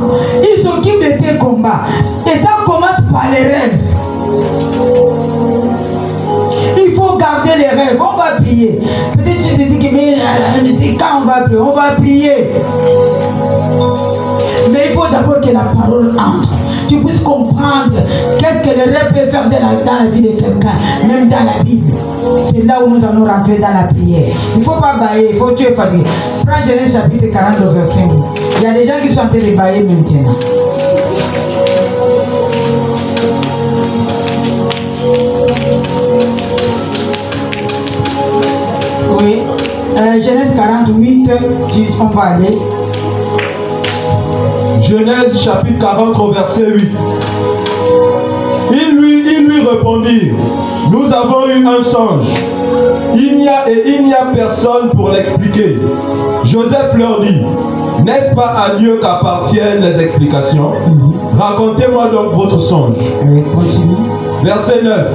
B: Il s'occupe de tes combats. Et ça commence par les rêves. Il faut garder les rêves. On va prier. Peut-être tu te dis que mais c'est quand on va prier. On va prier. Mais il faut d'abord que la parole entre. Tu puisses comprendre qu'est-ce que le rêve peut faire dans la vie de quelqu'un, même dans la Bible. C'est là où nous allons rentrer dans la prière. Il ne faut pas bailler, il faut tuer fatigué. Prends Genèse chapitre 40, verset 5. Il y a des gens qui sont en train de bailler maintenant. Oui. Genèse 48, on va aller.
C: Genèse chapitre 40, verset 8. Ils lui répondirent, nous avons eu un songe. Il n'y a personne pour l'expliquer. Joseph leur dit, n'est-ce pas à Dieu qu'appartiennent les explications? Racontez-moi donc votre songe. Verset 9.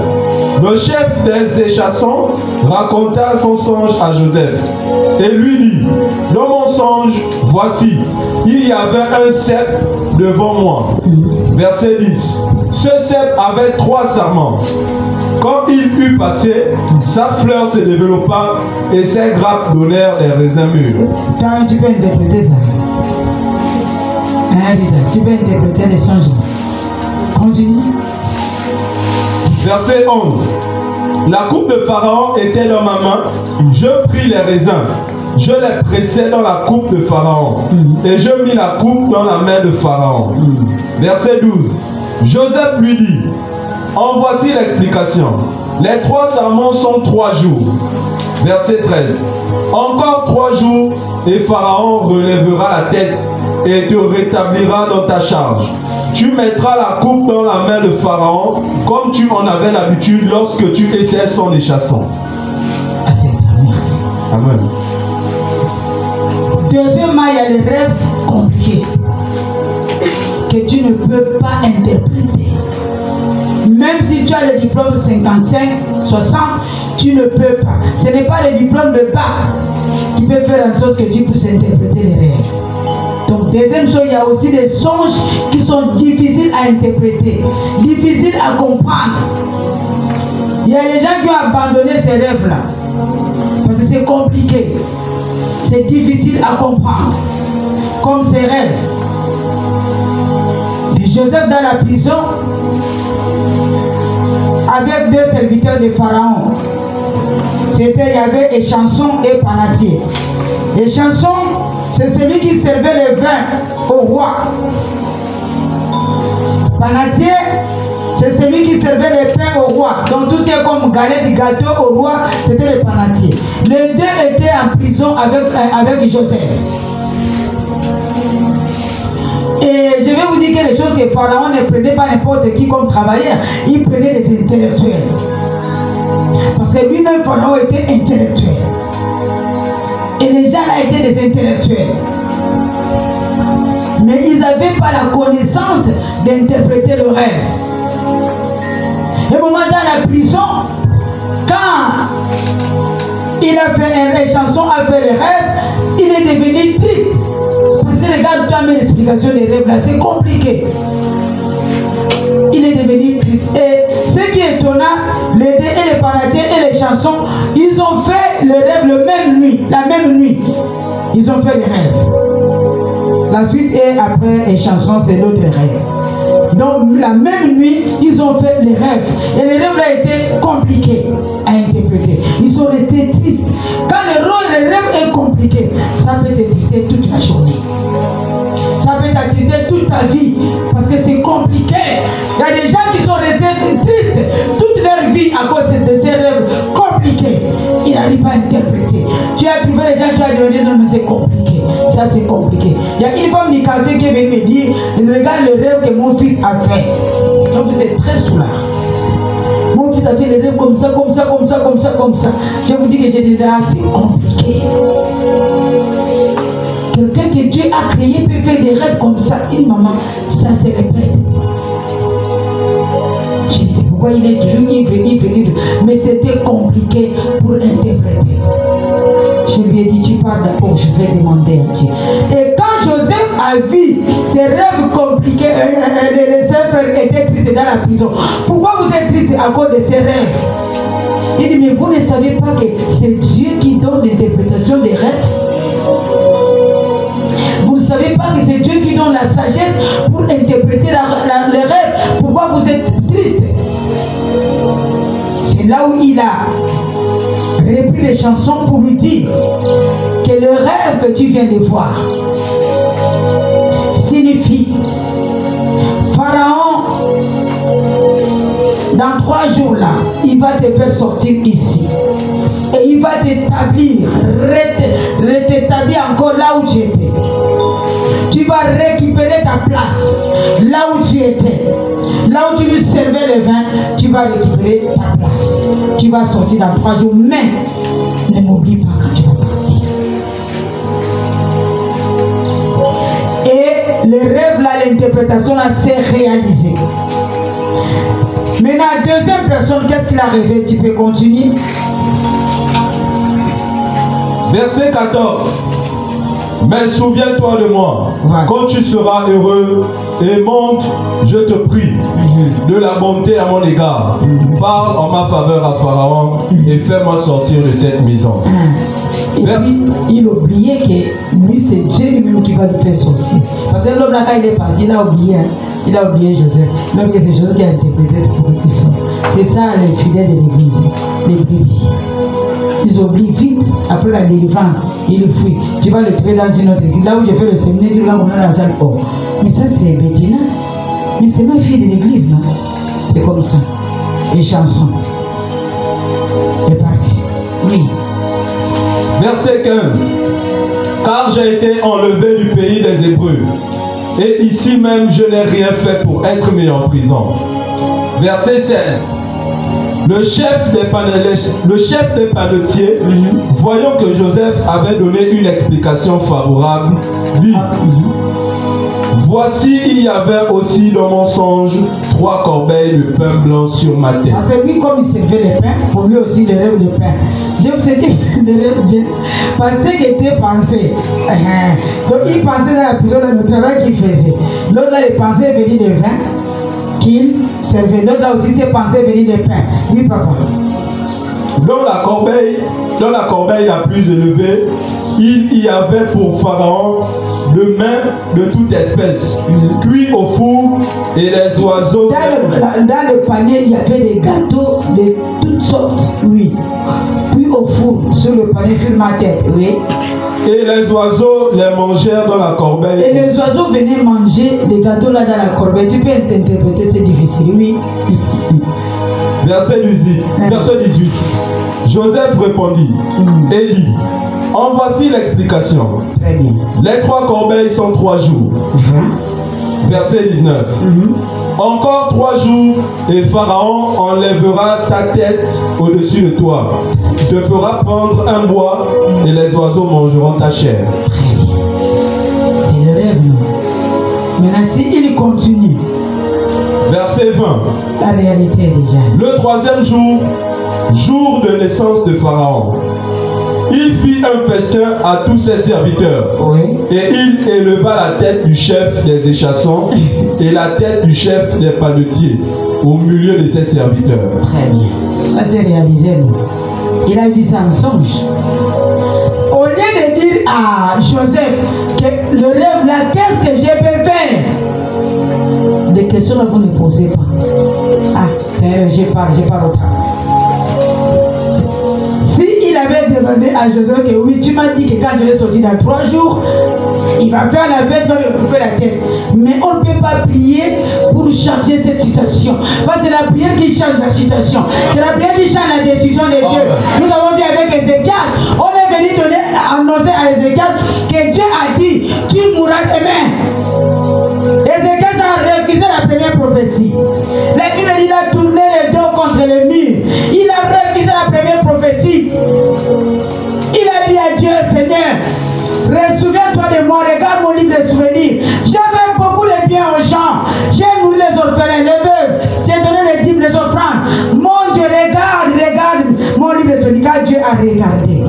C: Le chef des échassons raconta son songe à Joseph et lui dit, dans mon songe, voici, il y avait un cep devant moi. Verset 10. Ce cep avait 3 sarments. Quand il eut passé, sa fleur se développa et ses grappes donnèrent des raisins mûrs.
B: Tu peux interpréter ça. Tu peux interpréter les changements. Continue.
C: Verset 11. La coupe de Pharaon était dans ma main. Je pris les raisins. Je les pressai dans la coupe de Pharaon. Et je mis la coupe dans la main de Pharaon. Verset 12. Joseph lui dit, en voici l'explication. Les 3 sarments sont 3 jours. Verset 13. Encore 3 jours et Pharaon relèvera la tête et te rétablira dans ta charge. Tu mettras la coupe dans la main de Pharaon comme tu en avais l'habitude lorsque tu étais son échasson.
B: Merci.
C: Amen.
B: Deuxièmement, il y a les rêves compliqués que tu ne peux pas interpréter. Même si tu as le diplôme 55, 60, tu ne peux pas. Ce n'est pas le diplôme de bac qui peut faire en sorte que tu puisses interpréter les rêves. Donc, deuxième chose, il y a aussi des songes qui sont difficiles à interpréter, difficiles à comprendre. Il y a des gens qui ont abandonné ces rêves-là parce que c'est compliqué, c'est difficile à comprendre, comme ces rêves. De Joseph dans la prison, avec 2 serviteurs de Pharaon. C'était, il y avait Échanson et Panatier. Échanson, c'est celui qui servait le vin au roi. Panatier, c'est celui qui servait le pain au roi. Donc tout ce qui est comme galette, gâteau au roi, c'était le Panatier. Les 2 étaient en prison avec Joseph. Et je vais vous dire quelque chose, que Pharaon ne prenait pas n'importe qui comme travailleur, il prenait des intellectuels. Parce que lui-même, Pharaon était intellectuel. Et les gens là étaient des intellectuels. Mais ils n'avaient pas la connaissance d'interpréter le rêve. Et au moment dans la prison, quand il a fait une chanson, a fait les rêves, il est devenu triste. Parce que regarde, tu as mis l'explication des rêves là, c'est compliqué. Il est devenu triste. Et ce qui est étonnant, les 2 et les Panatiers et les chansons, ils ont fait le rêve la même nuit. Ils ont fait les rêves. La suite et après les chansons, c'est d'autres rêves. Donc la même nuit, ils ont fait les rêves. Et les rêves là étaient compliqués à interpréter. Ils sont restés tristes. Quand le rêve est compliqué, ça peut t'attrister toute la journée. Ça peut t'attrister toute ta vie. Parce que c'est compliqué. Il y a des gens qui sont restés tristes toute leur vie à cause de ces rêves compliqués. Ils n'arrivent pas à interpréter. Tu as trouvé les gens, tu as dit non, mais c'est compliqué. Ça c'est compliqué. Il y a une femme du quartier qui vient me dire, regarde le rêve que mon fils a fait. Donc c'est très soulagant. Mon fils a fait les rêves comme ça, comme ça, comme ça, comme ça, comme ça. Je vous dis que j'ai des rêves, c'est compliqué. Quelqu'un que Dieu a créé peut faire des rêves comme ça. Il dit, maman, ça se répète. Je sais pourquoi il est toujours venu. Mais c'était compliqué pour interpréter. Je lui ai dit, tu pars d'accord, je vais demander à Dieu. Et quand Joseph a vu ces rêves compliqués, les frères étaient tristes dans la prison. Pourquoi vous êtes tristes à cause de ces rêves? Il dit, mais vous ne savez pas que c'est Dieu qui donne l'interprétation des rêves? Vous ne savez pas que c'est Dieu qui donne la sagesse pour interpréter les rêves? Pourquoi vous êtes triste? C'est là où il a repris les chansons pour lui dire que le rêve que tu viens de voir signifie Pharaon, dans 3 jours là, il va te faire sortir ici. Et il va t'établir, rétablir encore là où tu étais. Tu vas récupérer ta place, là où tu étais. Là où tu lui servais le vin, tu vas récupérer ta place. Tu vas sortir dans 3 jours, mais ne m'oublie pas quand tu vas partir. Et le rêve là, l'interprétation là, s'est réalisée. Maintenant, la deuxième personne, qu'est-ce qu'il a rêvé? Tu peux continuer.
C: Verset 14. Mais souviens-toi de moi, quand tu seras heureux et monte, je te prie, de la bonté à mon égard. Parle en ma faveur à Pharaon et fais-moi sortir de cette maison.
B: Et puis, il oubliait que lui, c'est Dieu lui-même qui va le faire sortir. Parce que l'homme là, quand il est parti, il a oublié, hein? Il a oublié Joseph. Même que c'est Joseph qui a interprété ce qui sont. C'est ça les fidèles de l'église, les brebis. Ils oublient vite, après la délivrance, ils fuient. Tu vas le trouver dans une autre église. Là où j'ai fait le séminaire, tu vas dans la salle. Oh, mais ça c'est Bettina. Mais c'est ma fille de l'église, non? C'est comme ça. Les chansons. C'est parti. Oui.
C: Verset 15. Car j'ai été enlevé du pays des Hébreux, et ici même je n'ai rien fait pour être mis en prison. Verset 16. Le chef des panetiers, voyant que Joseph avait donné une explication favorable, dit: voici, il y avait aussi dans mon songe 3 corbeilles de pain blanc sur ma tête.
B: Parce que lui, comme il servait les pains, pour lui aussi les rêves de pain. Je vous ai dit les rêves bien. Parce qu'il était pensé. Donc il pensait dans la prison, dans le travail qu'il faisait. L'autre là, les pensées venaient de vin qu'il servait. L'autre là aussi, ses pensées venaient de pain. Oui, papa.
C: Dans la corbeille la plus élevée, il y avait pour Pharaon le main de toute espèce, cuit au four, et les oiseaux.
B: Dans le panier, il y avait des gâteaux de toutes sortes, oui. Cuit au four, sur le panier, sur ma tête, oui.
C: Et les oiseaux les mangèrent dans la corbeille.
B: Et les oiseaux venaient manger des gâteaux là dans la corbeille. Tu peux interpréter, c'est difficile, oui.
C: Verset 18. Joseph répondit et dit: en voici l'explication.
B: Très bien.
C: Les 3 corbeilles sont 3 jours. Verset 19. Encore 3 jours et Pharaon enlèvera ta tête au-dessus de toi. Il te fera prendre un bois et les oiseaux mangeront ta chair.
B: C'est le rêve, non? Maintenant, s'il continue.
C: Verset 20.
B: La réalité déjà.
C: Le 3e jour, jour de naissance de Pharaon, il fit un festin à tous ses serviteurs.
B: Oui.
C: Et il éleva la tête du chef des échassons et la tête du chef des panetiers au milieu de ses serviteurs.
B: Très bien. Ça c'est réalisé, non? Il a dit ça en songe. Au lieu de dire à Joseph que le rêve là, qu'est-ce que je peux faire? Des questions là, vous ne posez pas. Ah, c'est un rêve, je pars au travail. Il avait demandé à Joseph que oui, tu m'as dit que quand je vais sortir dans 3 jours, il va faire la fête, il va me couper la tête. Mais on ne peut pas prier pour changer cette situation. Parce que c'est la prière qui change la situation. C'est la prière qui change la décision de Dieu. Nous avons vu avec Ézéchiel, on est venu annoncer à Ézéchiel que Dieu a dit, tu mourras demain. Ézéchiel a refusé la première prophétie. L'Écriture dit, il a tourné les dos contre le mur. Il a refusé la première prophétie. Il a dit à Dieu: Seigneur, souviens-toi de moi, regarde mon livre de souvenirs. J'ai fait beaucoup de bien aux gens. J'ai nourri les orphelins, les veuves. J'ai donné les dîmes, les offrandes. Mon Dieu, regarde mon livre de souvenirs. Car Dieu a regardé.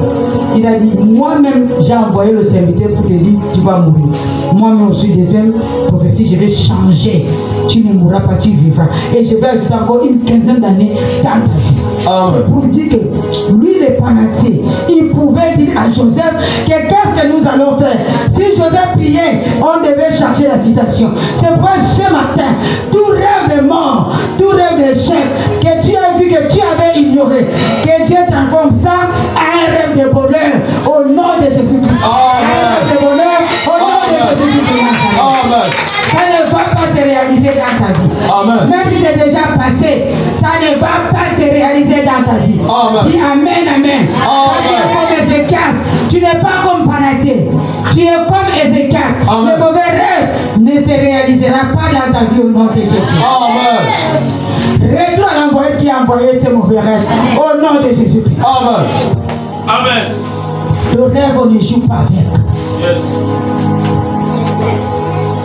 B: Il a dit: moi-même, j'ai envoyé le serviteur pour te dire: tu vas mourir. Moi-même aussi, deuxième prophétie, je vais changer. Tu ne mourras pas, tu vivras. Et je vais ajouter encore une 15aine d'années dans ta vie. C'est pour dire que lui, le panetier, il pouvait dire à Joseph que qu'est-ce que nous allons faire. Si Joseph priait, on devait changer la situation. C'est pourquoi ce matin, tout rêve de mort, tout rêve d'échec que tu as vu, que tu avais ignoré, que Dieu transforme ça à un rêve de bonheur au nom de Jésus-Christ. Un rêve de bonheur au nom de Jésus-Christ.
C: Amen.
B: Ça ne va pas se réaliser dans ta vie.
C: Amen.
B: Même si c'est déjà passé, ça ne va pas se réaliser dans ta vie.
C: Amen.
B: Dis amen, amen. Tu es comme Ézéchiel. Tu n'es pas comme Panatier. Tu es comme Ézéchiel. Le mauvais rêve ne se réalisera pas dans ta vie au nom de Jésus.
C: Amen.
B: Retourne à l'envoyé qui a envoyé ce mauvais rêve au nom de Jésus.
C: Amen.
A: Amen.
B: Le rêve, on ne joue pas avec.
A: Yes.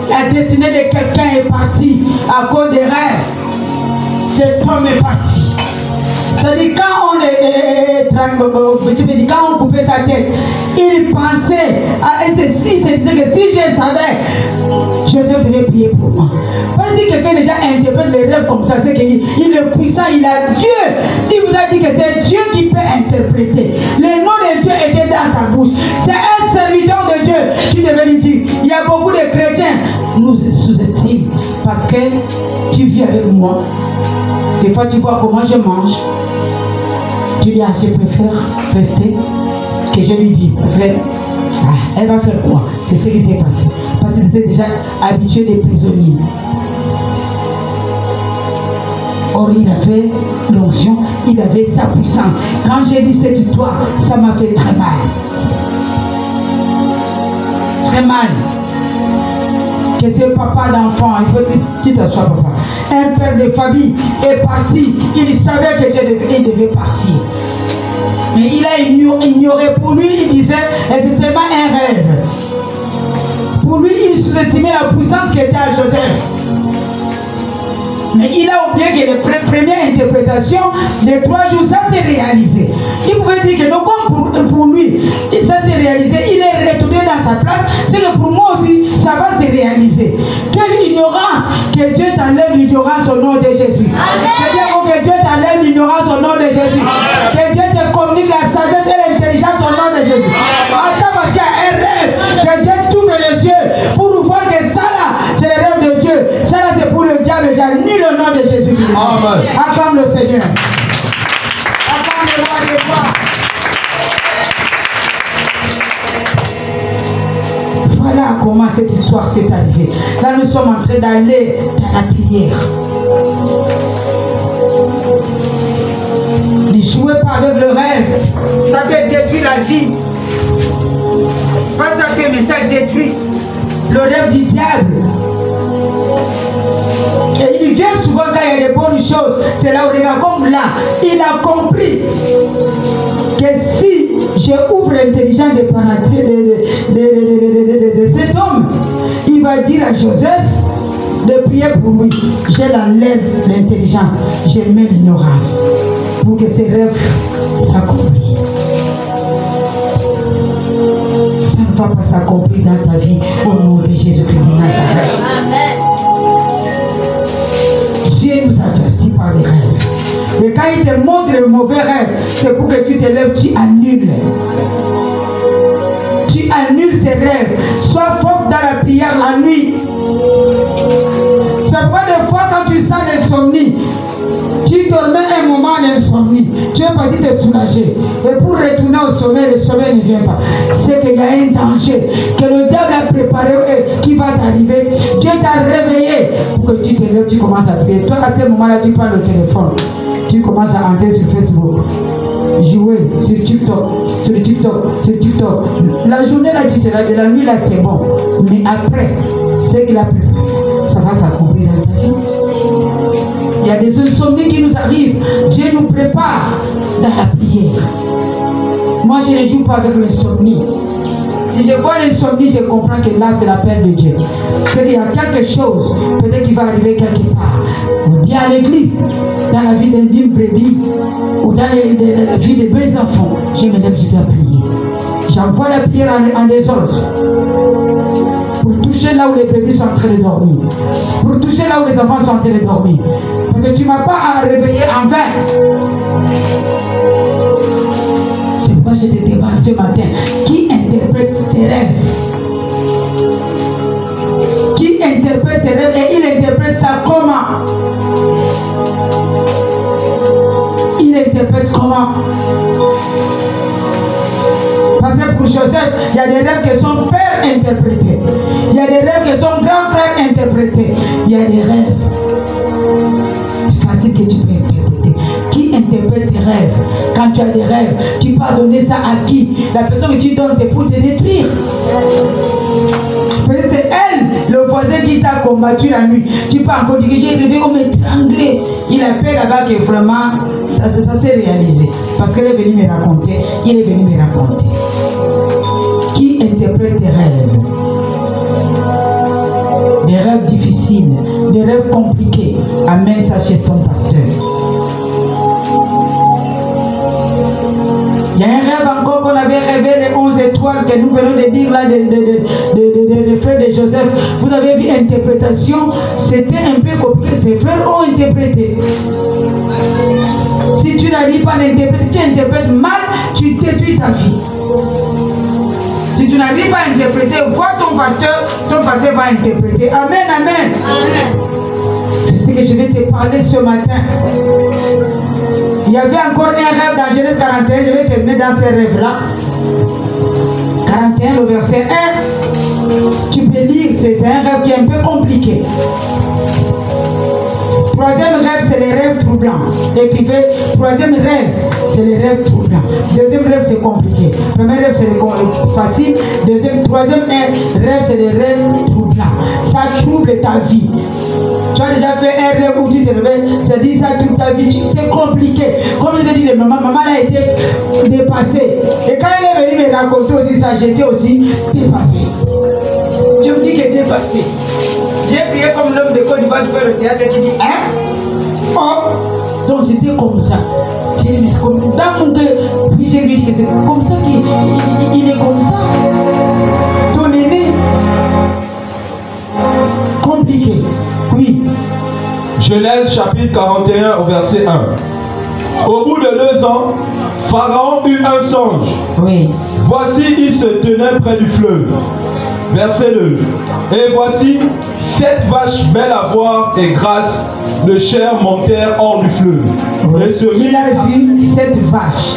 B: La destinée de quelqu'un est partie à cause des rêves. Cet homme est parti. C'est-à-dire quand on quand on coupait sa tête, il pensait, il se disait que si je savais, Joseph devait prier pour moi. Parce que si quelqu'un déjà interprète les rêves comme ça, c'est qu'il est puissant, il a Dieu. Il vous a dit que c'est Dieu qui peut interpréter. Le nom de Dieu était dans sa bouche. C'est un serviteur de Dieu qui devait lui dire. Il y a beaucoup de chrétiens nous sous-estiment parce que tu vis avec moi. Des fois tu vois comment je mange. Tu dis, je préfère rester que je lui dis. Parce que elle va faire quoi? C'est ce qui s'est passé. Parce que c'était déjà habitué des prisonniers. Or, il avait l'onction, il avait sa puissance. Quand j'ai lu cette histoire, ça m'a fait très mal. Très mal. Que ce papa d'enfant, il faut que tu t'assoies, papa. Un père de famille est parti. Il savait que il devait partir. Mais il a ignoré. Pour lui, il disait, c'est seulement un rêve. Pour lui, il sous-estimait la puissance qui était à Joseph. Mais il a oublié que la première interprétation de 3 jours, ça s'est réalisé. Il pouvait dire que donc, comme pour lui, ça s'est réalisé, il est retourné dans sa place. C'est que pour moi aussi, ça va se réaliser. Quelle ignorance que Dieu t'enlève l'ignorance au nom de Jésus. C'est-à-dire que Dieu t'enlève l'ignorance au nom de Jésus. Que Dieu te communique la sagesse et l'intelligence au nom de Jésus. À chaque fois qu'il y a un rêve, que Dieu t'ouvre les yeux pour nous voir que ça là, c'est le rêve de Dieu. Ça là, c'est pour le diable. Ni le nom de Jésus. Amen. Acclame le Seigneur. Acclame le roi des rois. Voilà comment cette histoire s'est arrivée. Là, nous sommes en train d'aller dans la prière. Ne jouez pas avec le rêve. Ça peut détruire la vie. Pas ça peut, mais ça détruit le rêve du diable. Et il vient souvent quand il y a des bonnes choses. C'est là où, regarde, comme là, il a compris que si je ouvre l'intelligence de cet homme, il va dire à Joseph de prier pour lui. Je l'enlève l'intelligence, je mets l'ignorance pour que ses rêves s'accomplissent. Ça ne va pas s'accomplir dans ta vie au nom de Jésus-Christ de Nazareth. Amen. Dieu nous avertit par les rêves. Et quand il te montre le mauvais rêve, c'est pour que tu te lèves, tu annules. Tu annules ces rêves. Sois fort dans la prière la nuit. C'est pourquoi des fois quand tu sens l'insomnie, tu dormais un moment d'insomnie, tu es parti te soulager. Et pour retourner au sommeil, le sommeil ne vient pas. C'est qu'il y a un danger que le diable a préparé et qui va t'arriver. Dieu t'a réveillé pour que tu te lèves, tu commences à prier. Toi, à ce moment-là, tu prends le téléphone. Tu commences à entrer sur Facebook. Jouer sur TikTok, sur TikTok, sur TikTok. La journée là, tu seras de la nuit là, c'est bon. Mais après, c'est qu'il a préparé. Ça va s'accomplir dans ta vie. Il y a des insomnies qui nous arrivent. Dieu nous prépare dans la prière. Moi, je ne joue pas avec l'insomnie. Si je vois l'insomnie, je comprends que là, c'est l'appel de Dieu. C'est qu'il y a quelque chose, peut-être qui va arriver quelque part. Ou bien à l'église, dans la vie d'une brebis, ou dans la vie de mes enfants, je me lève, je dois prier. J'envoie la prière en désordre. Pour toucher là où les bébés sont en train de dormir. Pour toucher là où les enfants sont en train de dormir. Parce que tu ne m'as pas à réveiller en vain. C'est pourquoi je te demande ce matin, qui interprète tes rêves? Qui interprète tes rêves et il interprète ça comment? Il interprète comment? Parce que pour Joseph, il y a des rêves que son père interprétait. Il y a des rêves que son grand frère interprétait. Il y a des rêves. C'est facile que tu peux interpréter. Qui interprète tes rêves? Quand tu as des rêves, tu peux donner ça à qui? La personne que tu donnes, c'est pour te détruire. Peut-être c'est elle, le voisin qui t'a combattu la nuit. Tu peux encore dire que j'ai rêvé comme étranglé. Il appelle là-bas que vraiment, ça s'est réalisé. Parce qu'elle est venue me raconter, il est venu me raconter. Qui interprète tes rêves? Des rêves difficiles, des rêves compliqués. Amène ça chez ton pasteur. Il y a un rêve encore qu'on avait rêvé, les 11 étoiles que nous venons de dire là, des frères de Joseph. Vous avez vu l'interprétation, c'était un peu compliqué. Ces frères ont interprété. Si tu n'arrives pas à l'interpréter, si tu interprètes mal, tu détruis ta vie. Si tu n'arrives pas à interpréter, vois ton pasteur va interpréter. Amen, amen. Amen. C'est ce que je vais te parler ce matin. Il y avait encore un rêve dans Genèse 41, je vais terminer dans ces rêves-là. 41, le verset 1. Tu peux lire, c'est un rêve qui est un peu compliqué. Troisième rêve, c'est les rêves troublants. Écrivez, troisième rêve, c'est les rêves troublants. Deuxième rêve, c'est compliqué. Premier rêve, c'est facile. Troisième rêve, c'est les rêves troublants. Ça trouble ta vie. Tu as déjà fait un rêve où tu te réveilles, ça dit ça toute ta vie, c'est compliqué. Comme je l'ai dit, maman a été dépassée. Et quand elle est venue me raconter aussi ça, j'étais aussi dépassée. Je me dis qu'elle est dépassée. J'ai prié comme l'homme de Côte d'Ivoire qui fait le théâtre qui dit hein? Oh! Donc c'était comme ça. J'ai dit, mais c'est comme dans mon cœur. Puis j'ai lui dit que c'est comme ça qu'il est comme ça. Ton aîné. Compliqué. Oui.
C: Genèse chapitre 41 au verset 1. Au bout de 2 ans, Pharaon eut un songe. Oui. Voici, il se tenait près du fleuve. Verset 2. Et voici, 7 vaches belles à voir et grasses de chair montèrent hors du fleuve. Oui. Et
B: il a vu 7 vaches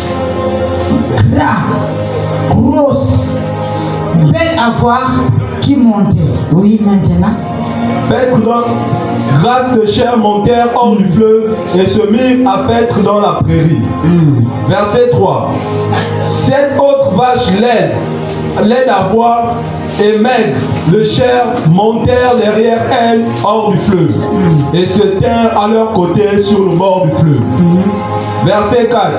B: grosses, belles à voir qui montaient. Oui, maintenant.
C: Paître grâce de chair montèrent hors du fleuve et se mirent à paître dans la prairie. Verset 3. 7 autres vaches laides à voir et maigres de chair montèrent derrière elles hors du fleuve et se tinrent à leur côté sur le bord du fleuve. Verset 4.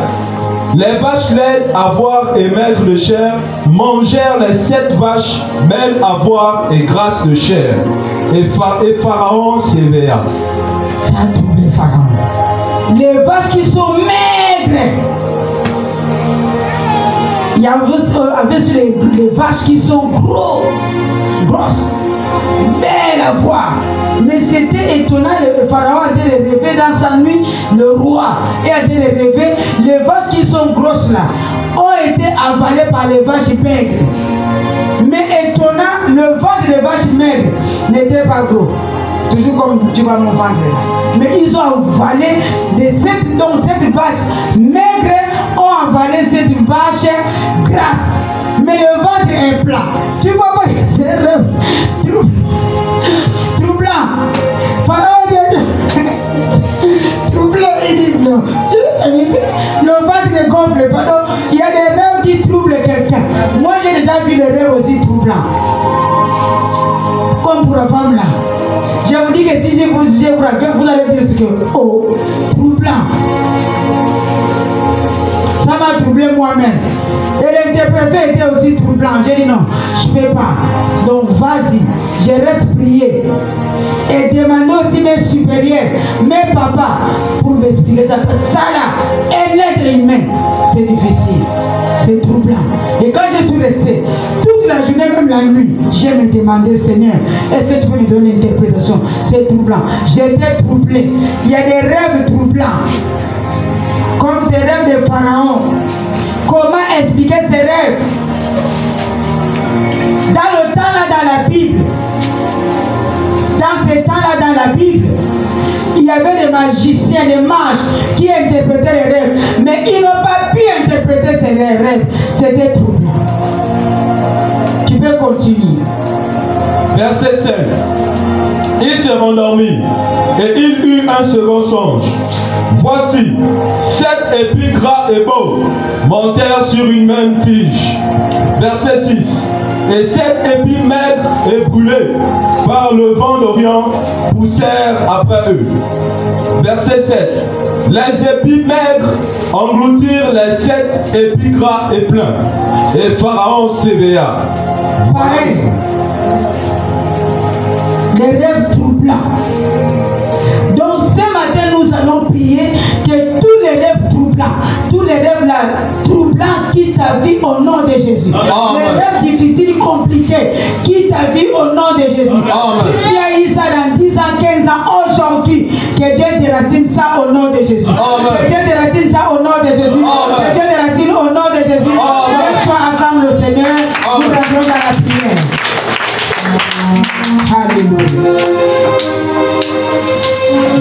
C: Les vaches laides à voir et maigres de chair mangèrent les 7 vaches belles à voir et grasses de chair. Et Pharaon s'éveilla.
B: Ça a troublé Pharaon. Les vaches qui sont maigres. Il y avait sur les vaches qui sont grosses, belles à voir. Mais c'était étonnant, le Pharaon a été rêvé dans sa nuit, le roi a été rêvé. Les vaches qui sont grosses là ont été avalées par les vaches maigres. Mais étonnant, le ventre des vaches maigres n'était pas gros. Toujours comme tu vas mon ventre. Mais ils ont avalé donc cette vache maigre ont avalé cette vache grasse. Mais le ventre est plat. Tu vois pas, c'est un rêve troublant. Pharaon troublant, il dit non. Le ventre ne gonfle pas. Donc, il y a des rêves qui troublent quelqu'un. Moi, j'ai déjà vu des rêves aussi troublants. Comme pour la femme là. Je vous dis que si je vous vous allez dire ce que oh, troublant. Ça m'a troublé moi-même. Et l'interprétation était aussi troublant. J'ai dit non, je ne peux pas. Donc vas-y, je reste prier. Et demander aussi mes supérieurs, mes papas, pour m'expliquer ça. Ça là, un être humain, c'est difficile. C'est troublant. Et quand je suis resté, toute la journée, même la nuit, je me demandais, Seigneur, est-ce que tu peux me donner une interprétation? C'est troublant. J'étais troublé. Il y a des rêves troublants. Comme ces rêves de Pharaon. Comment expliquer ces rêves? Dans le temps là, dans la Bible, dans ces temps-là, dans la Bible, il y avait des magiciens, des mages qui interprétaient les rêves, mais ils n'ont pas pu interpréter ces rêves. C'était troublant. Tu peux continuer.
C: Verset 5. Il se rendormit et il eut un second songe. Voici, 7 épis gras et beaux montèrent sur une même tige. Verset 6. Et 7 épis maigres et brûlés par le vent d'Orient poussèrent après eux. Verset 7. Les épis maigres engloutirent les 7 épis gras et pleins. Et Pharaon s'éveilla.
B: Pareil. Les rêves troublants. Donc ce matin, nous allons prier que tous les rêves troublants, tous les rêves là troublants, troublants, quitte ta vie au nom de Jésus. Les rêves difficiles, compliqués, quitte ta vie au nom de Jésus. Si tu as eu ça dans 10 ans, 15 ans, aujourd'hui, que Dieu déracine ça au nom de Jésus. Que Dieu déracine ça au nom de Jésus. Que Dieu déracine au nom de Jésus. Laisse-toi attendre le Seigneur. Nous rentrons dans la prière. Alléluia.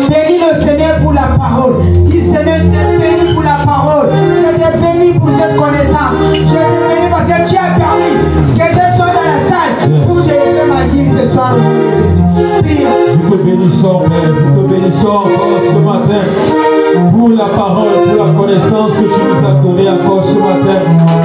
B: Bénis le Seigneur pour la parole. Dis Seigneur, je te bénis pour la parole. Je te bénis pour cette connaissance. Je te bénis parce que tu as permis que je sois dans la salle pour délivrer ma vie ce soir. Prie.
A: Nous te bénissons, Père. Nous te bénissons encore ce matin pour la parole, pour la connaissance que tu nous as donnée encore ce matin,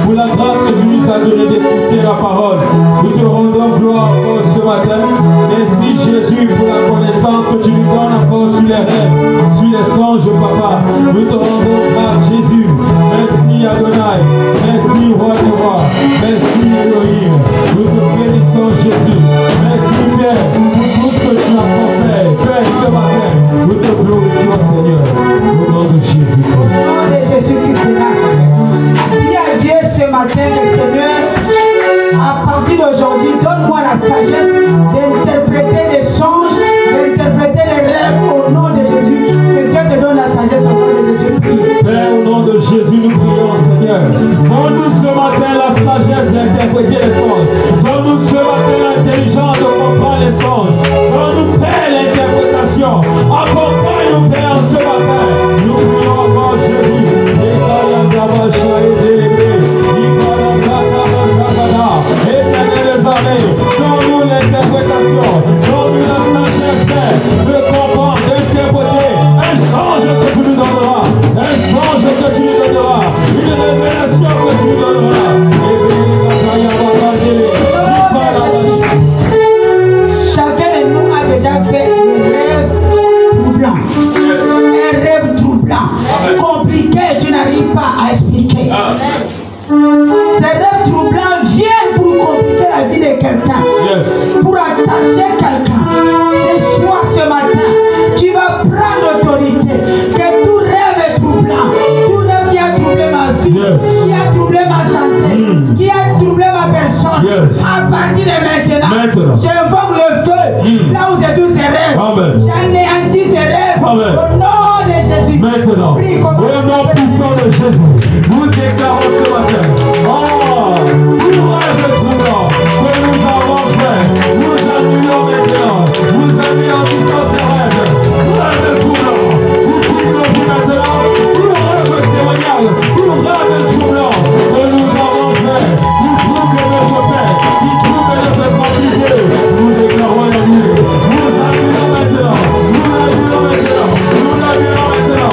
A: pour la grâce que tu nous as donnée d'écouter la parole. Nous te rendons gloire encore ce matin. Merci Jésus pour la connaissance que tu nous donnes encore sur les rêves, sur les songes, Papa. Nous te rendons grâce Jésus. Merci Adonai. Merci Roi des Rois. Merci Elohim. Nous te bénissons Jésus. Merci Père pour tout ce que tu as fait. Père, ce matin, nous te glorifions Seigneur. Au nom de Jésus-Christ.
B: Au nom de Jésus-Christ de Nazareth. Dis à Dieu ce matin, le Seigneur, à partir d'aujourd'hui, donne-moi la sagesse d'interpréter les songes, d'interpréter les rêves au nom de Jésus. Que Dieu te donne la sagesse au nom de Jésus. Prie.
A: Père, au nom de Jésus, nous prions, Seigneur. Donne-nous ce matin la sagesse d'interpréter les songes. Donne-nous ce matin l'intelligence de comprendre les songes. Donne-nous, Père, l'interprétation. Accompagne-nous, Père, ce matin. Nous prions encore Jésus. Donne-nous l'interprétation. Donne-nous la sagesse de comprendre, d'interpréter un songe que tu nous donneras. Un songe que tu nous donneras. Une révélation que tu nous donneras.
B: Chacun de nous a déjà fait des rêves troublants. Un rêve troublant, compliqué, tu n'arrives pas à expliquer. Ces rêves troublants viennent pour compliquer la vie de quelqu'un, pour attacher quelqu'un. Ce soir, ce matin, tu vas prendre l'autorité que tout rêve est troublant, tout rêve qui a troublé ma vie, qui a troublé ma santé, qui a troublé ma personne, à partir de maintenant, j'invoque le feu, là où c'est tous ces rêves, j'anéantis ces rêves, au nom de Jésus.
A: Maintenant, au nom puissant de Jésus, nous déclarons ce matin, tout rêve troublant que nous avons fait, nous annulons maintenant, nous anéantissons ces rêves, rêve troublant, vous maintenant, tout rêve témoignage, tout rêve troublant que nous avons fait, qui trouble notre Père, qui trouble notre famille, nous déclarons annulé, nous annulons maintenant, nous annulons maintenant, nous annulons maintenant,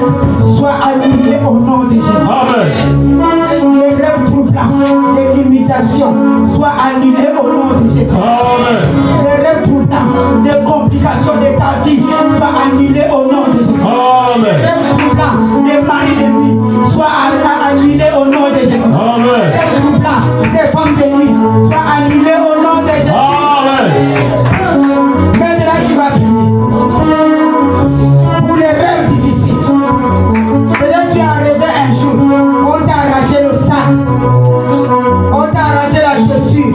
B: rêves soient annulés au nom de Jésus.
C: Amen.
B: Les rêves troublants, les limitations soient annulés au nom de Jésus.
C: Amen.
B: Les rêves troublants, des complications de ta vie soient annulés au nom de Jésus.
C: Amen.
B: Les rêves troublants, des maris de nuit soient annulés au nom de Jésus.
C: Amen.
B: Les rêves troublants, des femmes de nuit soient annulés au nom de Jésus.
C: Amen.
B: Maintenant tu vas prier pour les rêves difficiles. Peut-être tu as rêvé un jour, on t'a arraché le sac, on t'a arraché la chaussure,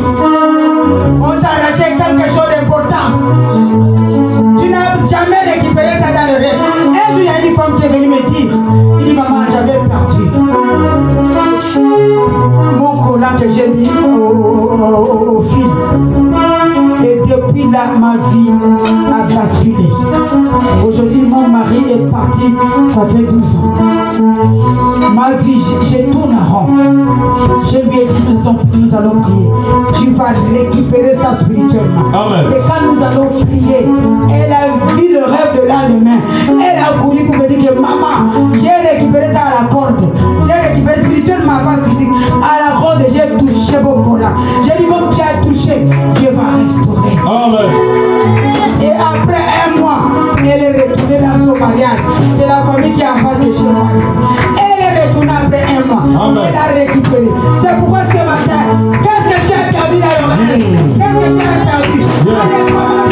B: on t'a arraché quelque chose d'important. Tu n'as jamais récupéré ça dans le rêve. Un jour, il y a une femme qui est venue me dire, il dit maman, j'avais perdu mon collant que j'ai mis au fil. Et depuis là, ma vie a basculé. Aujourd'hui, mon mari est parti, ça fait 12 ans. Ma vie, je tourne en rond. Je lui ai dit, nous allons prier. Tu vas récupérer ça spirituellement.
C: Amen.
B: Et quand nous allons prier, elle a vu le rêve de lendemain. Elle a couru pour me dire que maman, j'ai récupéré ça à la corde. J'ai récupéré spirituellement, pas physique. À la corde, j'ai touché mon collant. J'ai dit, comme tu as touché, Dieu va restaurer.
C: Amen.
B: Et après un mois, elle est retournée dans son mariage. C'est la famille qui est en face de chez moi ici. Elle est retournée après un mois.
C: Amen.
B: Elle a récupéré. C'est pourquoi ce matin, qu'est-ce que tu as perdu dans le rêve? Qu'est-ce que tu as perdu? Avec maman,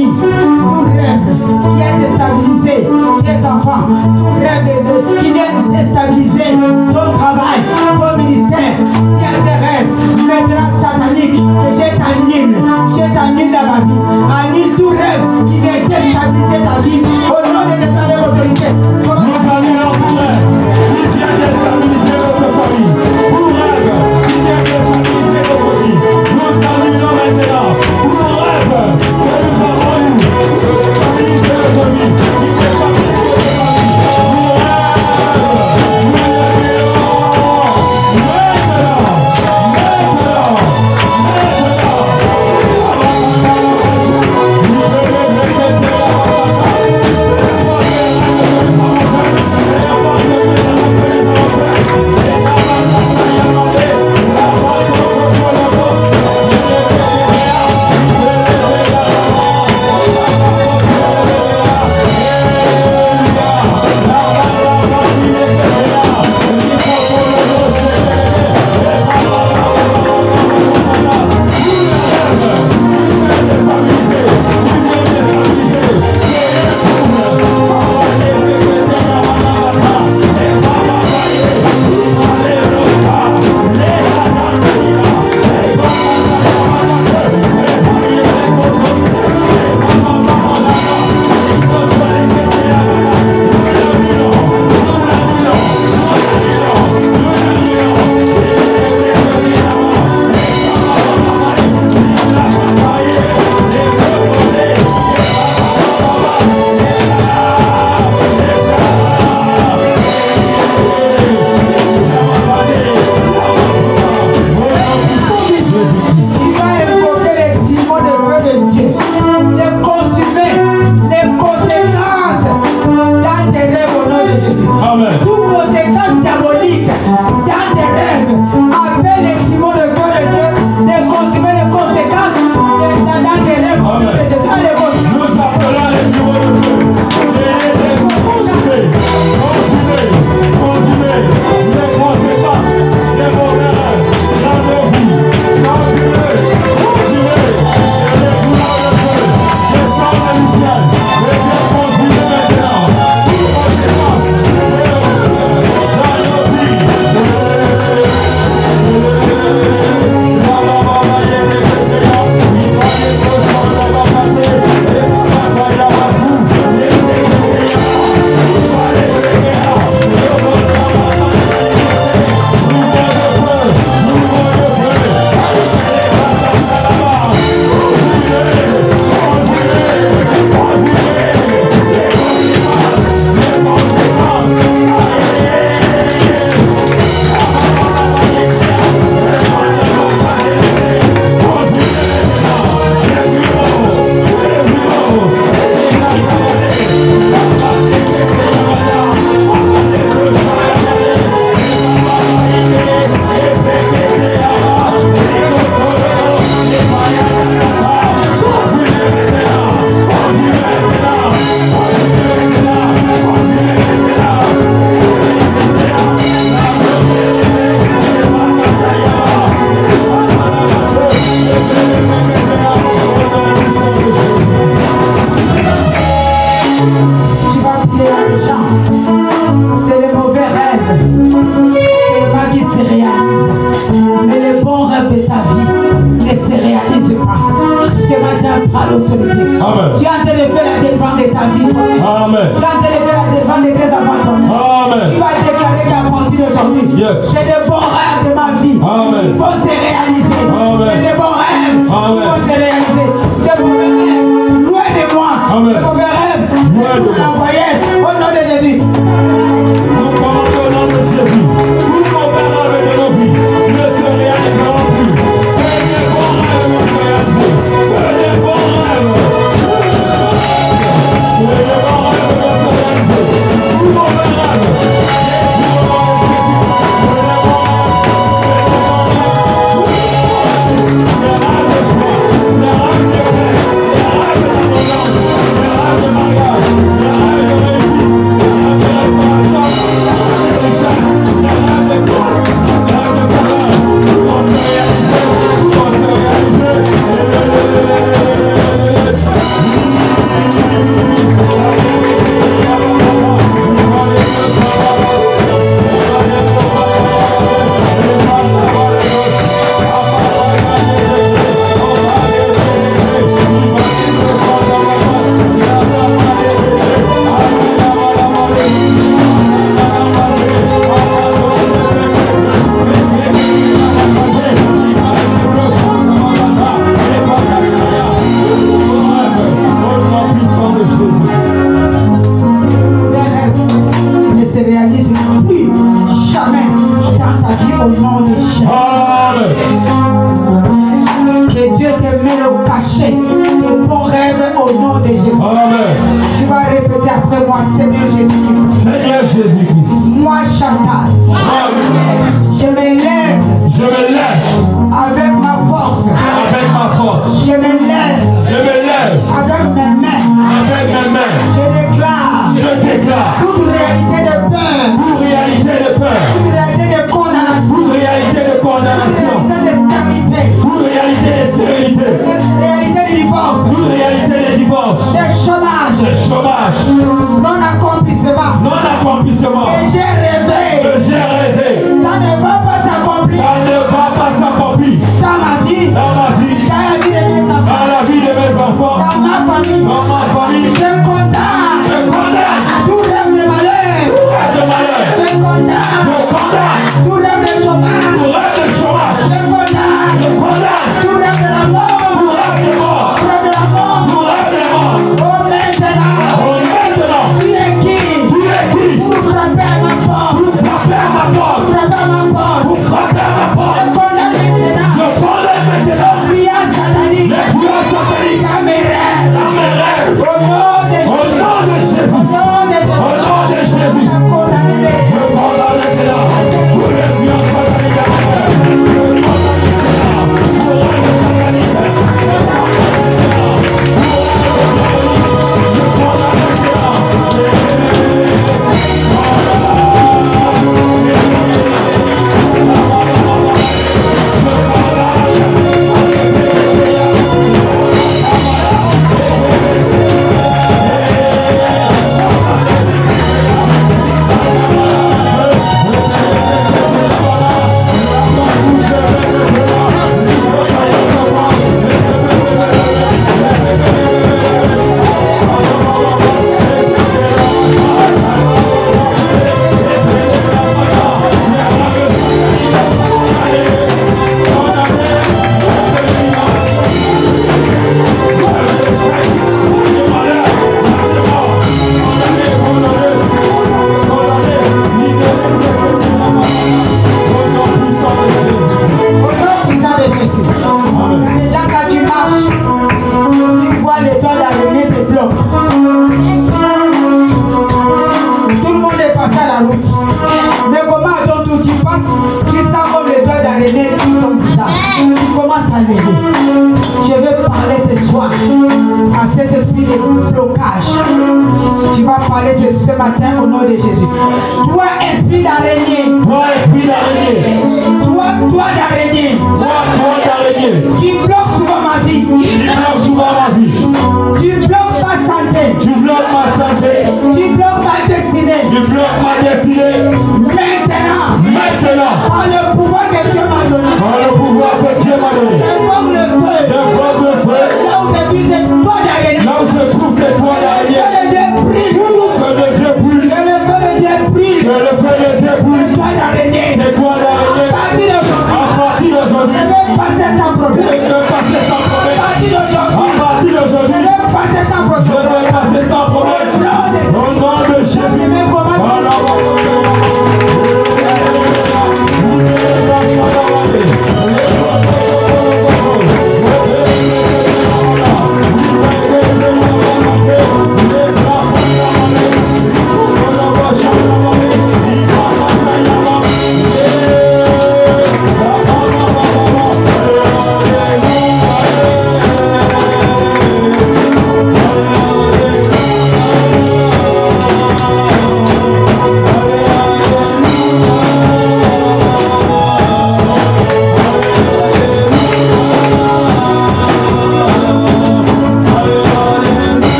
B: famille, tout rêve qui est déstabilisé tes enfants, tout rêve qui vient déstabiliser ton travail, ton ministère, qui a des rêves, maintenant satanique, je t'annule dans ma vie, annule tout rêve qui vient déstabiliser ta vie, au nom de l'éternel autorité.
A: Nous annulons tout rêve qui vient déstabiliser notre famille, tout rêve qui vient déstabiliser notre vie, nous annulons maintenant tout rêve que nous avons eu de déstabiliser notre vie, qui déstabilise notre famille, tout rêve, nous l'annulons
C: Yes.
B: te mets le cachet de bons rêves au nom de Jésus.
A: Amen.
B: Tu vas répéter après moi, Seigneur Jésus-Christ.
A: Seigneur Jésus-Christ.
B: Moi, Chantal, je me lève avec ma force.
A: Avec ma force.
B: Je me lève avec mes mains.
A: Avec mes mains.
B: Je déclare toute réalité de peur.
A: Toute réalité de peur.
B: Toute réalité de condamnation.
A: Toute réalité de condamnation.
B: Toute réalité de stérilité.
A: Toute réalité de stérilité.
B: Toute réalité de divorce.
A: Toute réalité de divorce.
B: De chômage.
A: De chômage.
B: Non-accomplissement.
A: Non-accomplissement.
B: Que j'ai rêvé. Ça ne va pas s'accomplir.
A: Ça ne va pas s'accomplir.
B: Dans ma vie.
A: Dans ma vie.
B: Dans la vie de mes enfants.
A: Dans la vie de mes enfants.
B: Dans ma famille.
A: Dans ma famille.
B: Je condamne.
A: Je condamne.
B: Tout rêve de malheur.
A: De malheur.
B: Je condamne.
A: Je condamne.
B: Tout rêve de chômage.
A: Tout rêve de chômage.
B: Je condamne.
A: Je condamne.
B: Tout rêve de la mort.
A: Tout rêve de mort.
B: Tout rêve de la mort.
A: Tout rêve de mort.
B: Oh maintenant.
A: Oh maintenant.
B: Tu es qui?
A: Tu es qui?
B: Pour frapper à ma porte.
A: Pour frapper à ma porte.
B: Pour frapper à ma porte.
A: Pour frapper à ma porte.
B: Je condamne maintenant.
A: Je condamne maintenant.
B: Prière satanique.
A: Les prières sataniques.
B: Dans mes rêves.
A: Dans mes rêves.
B: Au nom de Jésus.
A: Au nom de Jésus.
B: Au nom de Jésus.
A: Au nom de Jésus.
B: Je condamne les
A: Je condamne maintenant. Tous les prières sataniques. Je condamne maintenant. Tous les prières sataniques.
B: Je vais parler ce soir à cet esprit de blocage. Tu vas parler ce matin au nom de Jésus. Toi, esprit d'araignée.
A: Toi, esprit d'araignée.
B: Toi d'araignée.
A: Toi d'araignée.
B: Qui bloque souvent ma vie.
A: Qui bloque souvent ma vie.
B: Tu bloques ma santé.
A: Tu bloques ma santé.
B: Tu bloques ma destinée.
A: Tu bloques ma destinée.
B: Maintenant. Par le pouvoir que Dieu m'a donné.
A: Par le pouvoir que Dieu m'a donné.
B: J'invoque le feu.
A: J'invoque le feu.
B: Là où se trouve cette toi d'araignée.
A: Là où se trouve cette toi d'araignée.
B: Que le Dieu brille.
A: Que le Dieu brille.
B: Que le feu de Dieu brille.
A: Que le feu de Dieu brille.
B: Toi d'araignée.
A: C'est toi d'araignée.
B: À partir d'aujourd'hui.
A: À partir d'aujourd'hui.
B: Je vais passer sans problème.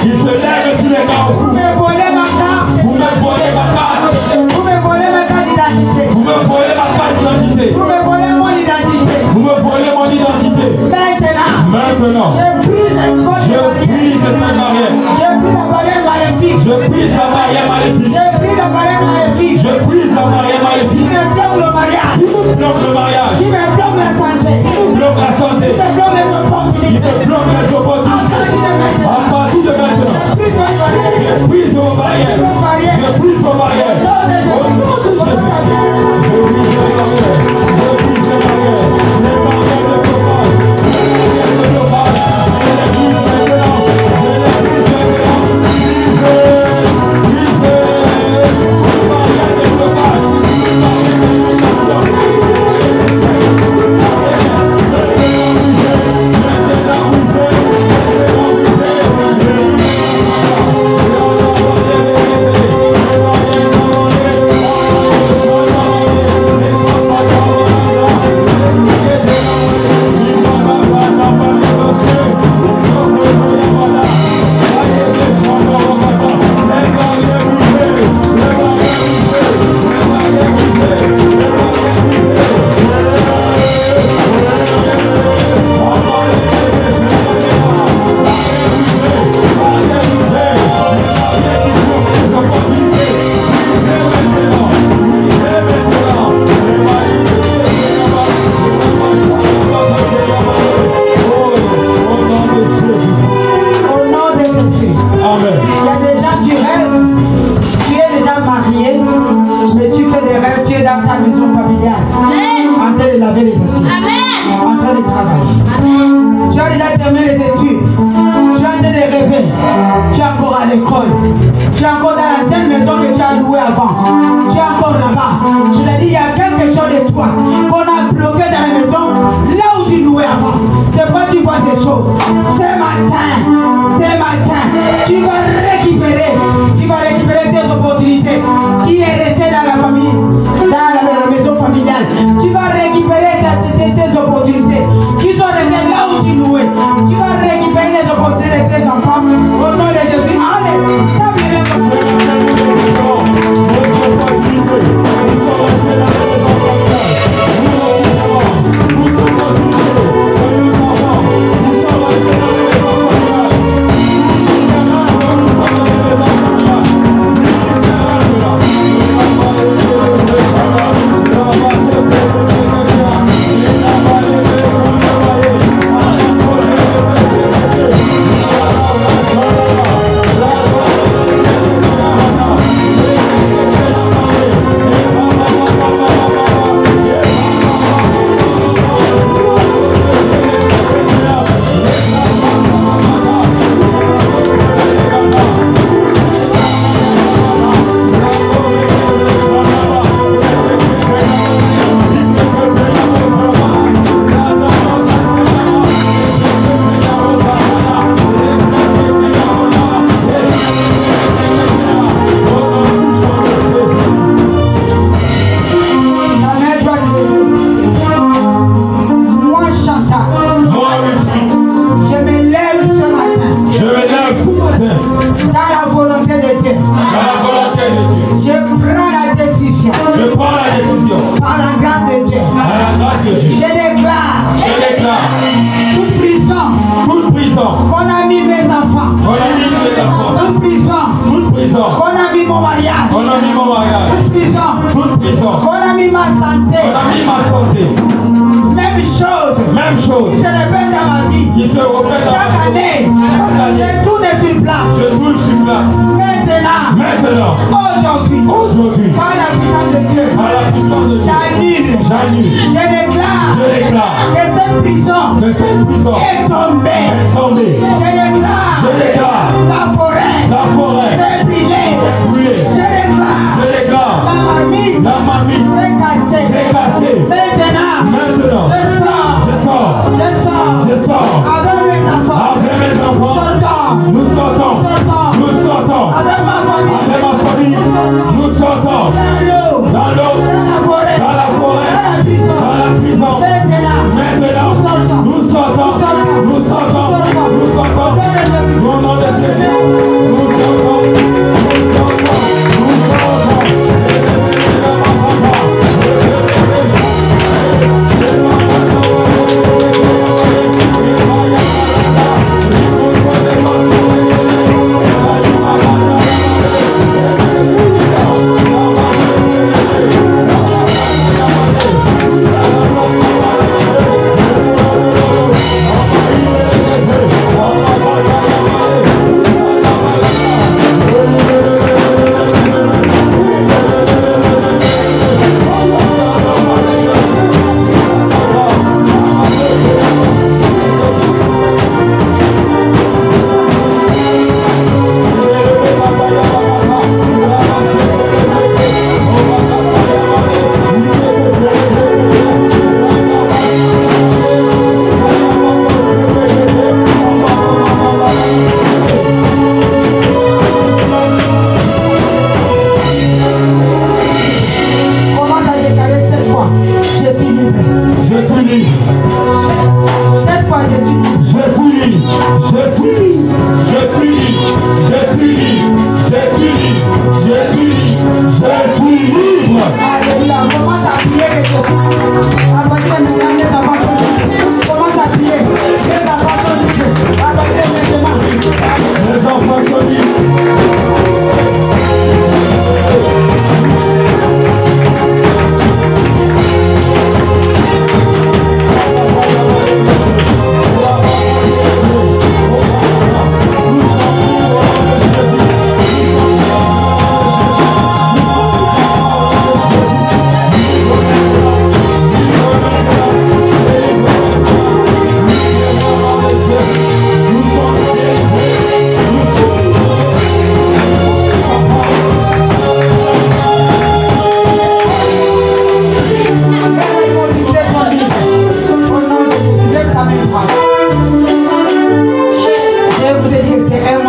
A: qui se lève sur les carrefours. Vous me volez ma carte. Vous me volez ma carte. Vous me volez ma carte d'identité. Vous me volez ma carte d'identité. Vous me volez mon identité. Vous me volez mon identité. Maintenant, je brise cette barrière. Je brise la barrière maléfique. Je brise la barrière maléfique. Je brise la barrière maléfique. Je brise la barrière maléfique. Qui me bloque le mariage. Qui me bloque le mariage. Qui me bloque la santé. Qui me bloque la santé. Qui me bloque les opportunités. Qui me bloque les opportunités. À partir de maintenant, je brise vos barrières. Je brise vos barrières. Au nom de Jésus. Je brise vos barrières. Je brise vos barrières. Les barrières de courage.
C: Nous sortons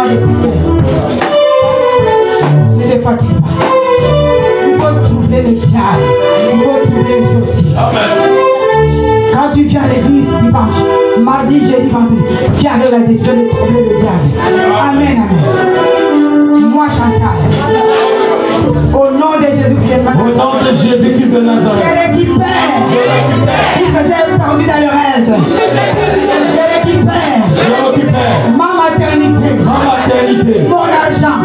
B: de prière. Ne te fatigue pas. Il faut trouver le diable. Il faut trouver le sorcier. Quand tu viens à l'église dimanche, mardi, jeudi, vendredi, viens avec la décision de troubler le diable. Amen, amen. Moi, Chantal, au nom de Jésus-Christ de Nazareth, je récupère tout ce que j'ai perdu dans le rêve. Je récupère ma maternité, mon argent,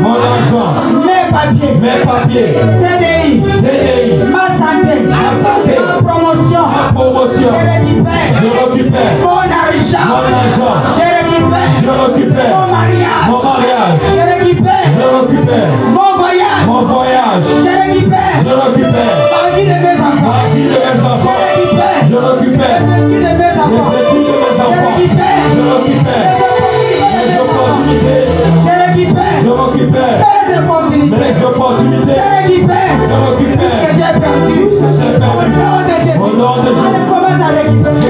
B: mes papiers, CDI, ma santé, ma promotion, je récupère mon argent, je récupère mon mariage, je récupère mon voyage, je récupère la vie de mes enfants, je récupère les vêtus de mes enfants, je récupère les opportunités, je récupère mes opportunités, je récupère tout ce que j'ai perdu. Au nom de Jésus, on commence à récupérer.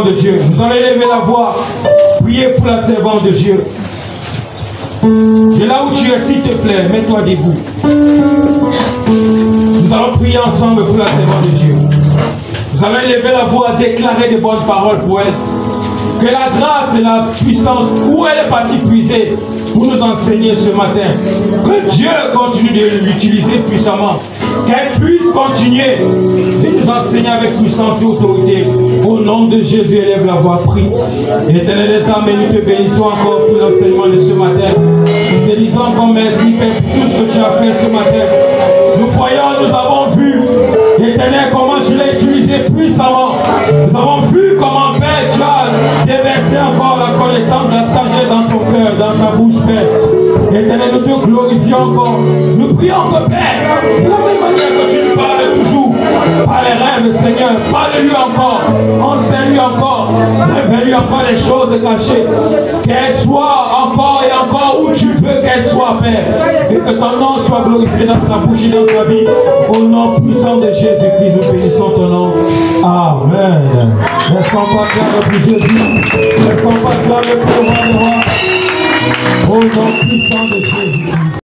A: De Dieu. Nous allons élever la voix, prier pour la servante de Dieu. De là où tu es, s'il te plaît, mets-toi debout. Nous allons prier ensemble pour la servante de Dieu. Nous allons élever la voix, déclarer de bonnes paroles pour elle. Que la grâce et la puissance, où elle est partie puiser pour nous enseigner ce matin, que Dieu continue de l'utiliser puissamment. Qu'elle puisse continuer de nous enseigner avec puissance et autorité. Au nom de Jésus, élève la voix, prie. Éternel des âmes, nous te bénissons encore pour l'enseignement de ce matin. Nous te disons encore merci, Père, pour tout ce que tu as fait ce matin. Nous voyons, nous avons vu, Éternel, comment tu l'as utilisé puissamment. Nous avons vu comment, Père, tu as déversé encore la connaissance, la sagesse dans ton cœur, dans ta bouche, Père. Éternel, nous te glorifions encore. Nous prions que, Père, de la même manière que tu nous parles toujours, par les rêves, Seigneur, parle-lui encore, enseigne-lui encore, révèle-lui encore les choses cachées. Qu'elle soit encore et encore où tu veux qu'elle soit, Père. Et que ton nom soit glorifié dans sa bouche et dans sa vie. Au nom puissant de Jésus-Christ, nous bénissons ton nom. Amen. Laisse-nous pas clamer pour Jésus. Laisse-nous pas clamer pour le roi. Au nom puissant de Jésus-Christ.